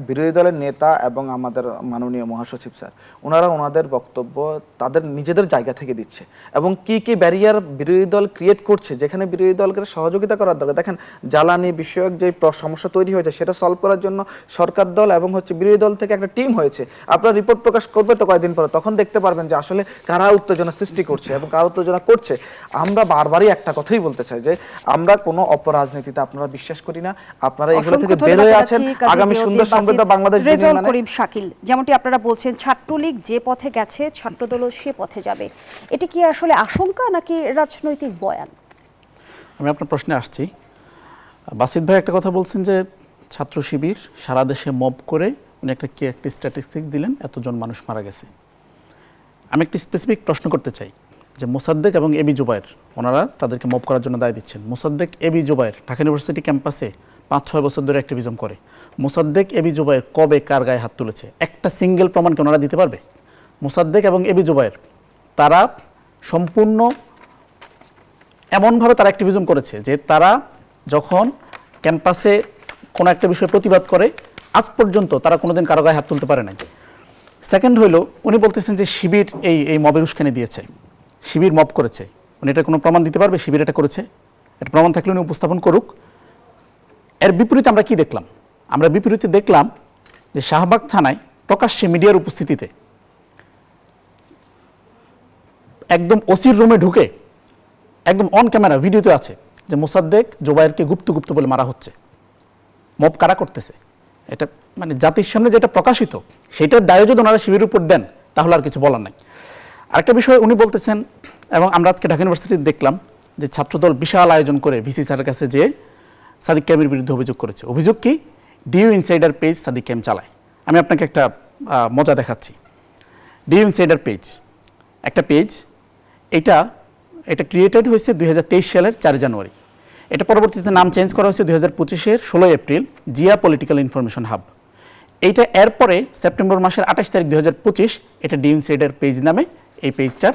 বিরোধী দলের নেতা এবং আমাদের মাননীয় মহাসচিব স্যার, ওনারা ওনাদের বক্তব্য তাদের নিজেদের জায়গা থেকে দিচ্ছে এবং কি কি ব্যারিয়ার বিরোধী দল ক্রিয়েট করছে, যেখানে বিরোধী দলকে সহযোগিতা করার দরকার। দেখেন, জ্বালানি বিষয়ক যে সমস্যা তৈরি হয়েছে সেটা সলভ করার জন্য সরকার দল এবং বিরোধী দল থেকে একটা টিম হয়েছে। আপনারা রিপোর্ট প্রকাশ করবে তো কয়েকদিন পরে, তখন দেখতে পারবেন যে আসলে কারা উত্তেজনা সৃষ্টি করছে এবং কারা উত্তেজনা করছে। আমরা বারবারই একটা কথাই বলতে চাই যে আমরা কোনো অপরাজনীতিতে আপনারা বিশ্বাস করি না। আপনারা এগুলো থেকে বের হয়ে আছেন। আগামী সুন্দর সমৃদ্ধ বাংলাদেশ রেজাউল করিম শাকিল, যেমনটি আপনারা বলছেন ছাত্রলীগ যে পথে গেছে ছাত্রদলও সে পথে যাবে, এটা কি আসলে আশঙ্কা নাকি রাজনৈতিক বয়ান? আমি আপনার প্রশ্নে আসছি। বাসিত ভাই একটা কথা বলছেন যে ছাত্র শিবির সারা দেশে মব করে উনি একটি স্ট্যাটিস্টিক দিলেন, এতজন মানুষ মারা গেছে। আমি একটি স্পেসিফিক প্রশ্ন করতে চাই যে মোসাদ্দেক এবং এবি জুবায়ের, ওনারা তাদেরকে মব করার জন্য দায় দিচ্ছেন। মোসাদ্দেক এবি জুবায়ের ঢাকা ইউনিভার্সিটি ক্যাম্পাসে 5-6 বছর ধরে অ্যাক্টিভিজম করে। মোসাদ্দেক এবি জুবায়ের কবে কার গায়ে হাত তুলেছে? একটা সিঙ্গেল প্রমাণকে ওনারা দিতে পারবে? মোসাদ্দেক এবং এবি জুবায়ের তারা সম্পূর্ণ এমনভাবে তারা অ্যাক্টিভিজম করেছে যে তারা যখন ক্যাম্পাসে কোনো একটা বিষয়ে প্রতিবাদ করে, আজ পর্যন্ত তারা কোনোদিন কারো গায়ে হাত তুলতে পারে নাই। সেকেন্ড হইল, উনি বলতেছেন যে শিবির এই মবের উস্কানি দিয়েছে, শিবির মব করেছে। উনি এটা কোনো প্রমাণ দিতে পারবে শিবির এটা করেছে? এটা প্রমাণ থাকলে উনি উপস্থাপন করুক। এর বিপরীতে আমরা কি দেখলাম? আমরা বিপরীতে দেখলাম যে শাহবাগ থানায় প্রকাশ্যে মিডিয়ার উপস্থিতিতে একদম ওসির রুমে ঢুকে একদম অন ক্যামেরা ভিডিওতে আছে যে মোসাদ্দেক জুবায়েরকে গুপ্ত গুপ্ত বলে মারা হচ্ছে। মব কারা করতেছে? এটা মানে জাতির সামনে যেটা প্রকাশিত, সেটার দায় যদি ওনারা শিবিরের উপর দেন তাহলে আর কিছু বলার নাই। আরেকটা বিষয় উনি বলতেছেন, এবং আমরা আজকে ঢাকা ইউনিভার্সিটিতে দেখলাম যে ছাত্রদল বিশাল আয়োজন করে ভিসি স্যারের কাছে যে সাদিক ক্যামের বিরুদ্ধে অভিযোগ করেছে। অভিযোগ কি? ডিইউ ইনসাইডার পেজ সাদিক ক্যাম চালায়। আমি আপনাকে একটা মজা দেখাচ্ছি। ডিইউ ইনসাইডার পেজ একটা পেজ, এটা ক্রিয়েটেড হয়েছে 2023 সালের 4 জানুয়ারি। এটা পরবর্তীতে নাম চেঞ্জ করা হয়েছে 2025-এর 16 April Zia political information hub. এইটা এরপরে সেপ্টেম্বর মাসের 28 তারিখ 2025 এটা ডিইউ ইনসাইডার পেজ নামে এই পেজটার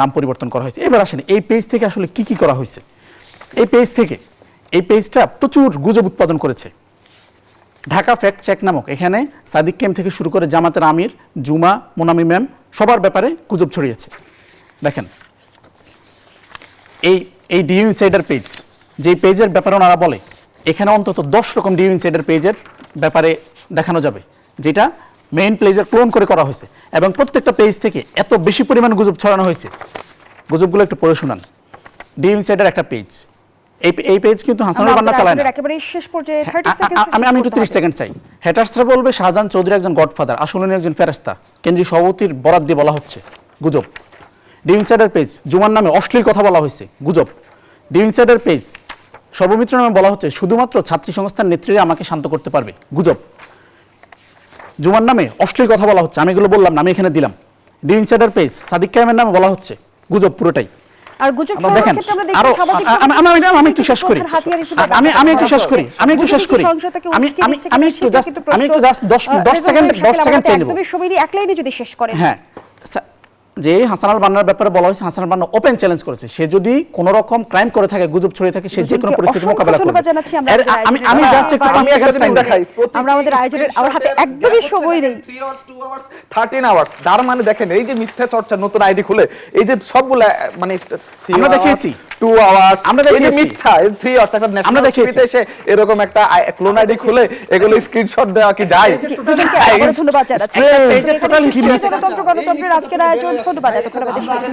নাম পরিবর্তন করা হয়েছে। এবার আসেন এই পেজ থেকে আসলে কি করা হয়েছে। এই পেজটা প্রচুর গুজব উৎপাদন করেছে। ঢাকা ফ্যাক্ট চেক নামক, এখানে সাদিক ক্যাম থেকে শুরু করে জামাতের আমির, জুমা, মোনামি ম্যাম সবার ব্যাপারে গুজব ছড়িয়েছে। দেখেন এই ডিইউ ইনসাইডার পেজ, যেই পেজের ব্যাপারে ওনারা বলে, এখানে অন্তত 10 রকম ডিইউ ইনসাইডার পেজের ব্যাপারে দেখানো যাবে, যেটা মেইন পেজের ক্লোন করে করা হয়েছে। এবং প্রত্যেকটা পেজ থেকে এত বেশি পরিমাণ গুজব ছড়ানো হয়েছে, গুজবগুলো একটু পড়ে শোনান। ডিইউ ইনসাইডার একটা পেজ, এই পেজ কিন্তু হাসানুল বান্না চালায় না। একেবারে শেষ পর্যায়ে 30 সেকেন্ড আমি একটু 30 সেকেন্ড চাই। হ্যাটার্সরা বলবে শাহজাহান চৌধুরী একজন গডফাদার, আসলে উনি একজন ফেরেশতা, কেন্দ্রীয় সভাপতির বরাত দিয়ে বলা হচ্ছে, গুজব। ডিইউ ইনসাইডার পেজ, জুমার নামে অশ্লীল কথা বলা হয়েছে, গুজব। ডিইউ ইনসাইডার পেজ, সর্বমিত্র নামে বলা হচ্ছে শুধুমাত্র ছাত্রী সংস্থার নেত্রীরা আমাকে শান্ত করতে পারবে, গুজব। জুমার নামে অশ্লীল কথা বলা হচ্ছে, আমি এগুলো বললাম না, আমি এখানে দিলাম। ডিইউ ইনসাইডার পেজ, সাদিক কায়েমের নামে বলা হচ্ছে, গুজব পুরোটাই। আর গুজব দেখেন, আমি একটু শেষ করি, আমি একটু শেষ করি, আমি একটু জাস্ট 10 সেকেন্ড চাই নেব। তুমি সময় এক লাইনে যদি শেষ করেন। হ্যাঁ, যে হাসানুল বান্নার ব্যাপারে বলা হয়েছে, হাসানুল বান্না ওপেন চ্যালেঞ্জ করেছে, সে যদি কোনো রকম ক্রাইম করে থাকে, গুজব ছড়িয়ে থাকে, সে যে কোনো পরিস্থিতি মোকাবেলা করবে। আমি জাস্ট একটু 5 সেকেন্ড টাইম দেখাই। আমরা আমাদের আয়োজনের আমার হাতে একদমই সময় নেই। 3 আওয়ার্স 2 আওয়ার্স 13 আওয়ার্স, তার মানে দেখেন এই যে মিথ্যা চর্চা, নতুন আইডি খুলে এই যে সবগুলা মানে আমরা দেখিয়েছি 2 আওয়ার্স, আমরা দেখিয়েছি মিথ্যা 3 আওয়ার্স, একটা ন্যাশনাল দেখিয়েছি এসে এরকম একটা ক্লোন আইডি খুলে এগুলো স্ক্রিনশট দেওয়া কি যায়? দুজনকে আবারও ধন্যবাদ জানাচ্ছি। গণতন্ত্রের আজকের আয়োজন ধন্যবাদ। এতক্ষণ আমাদের সাথে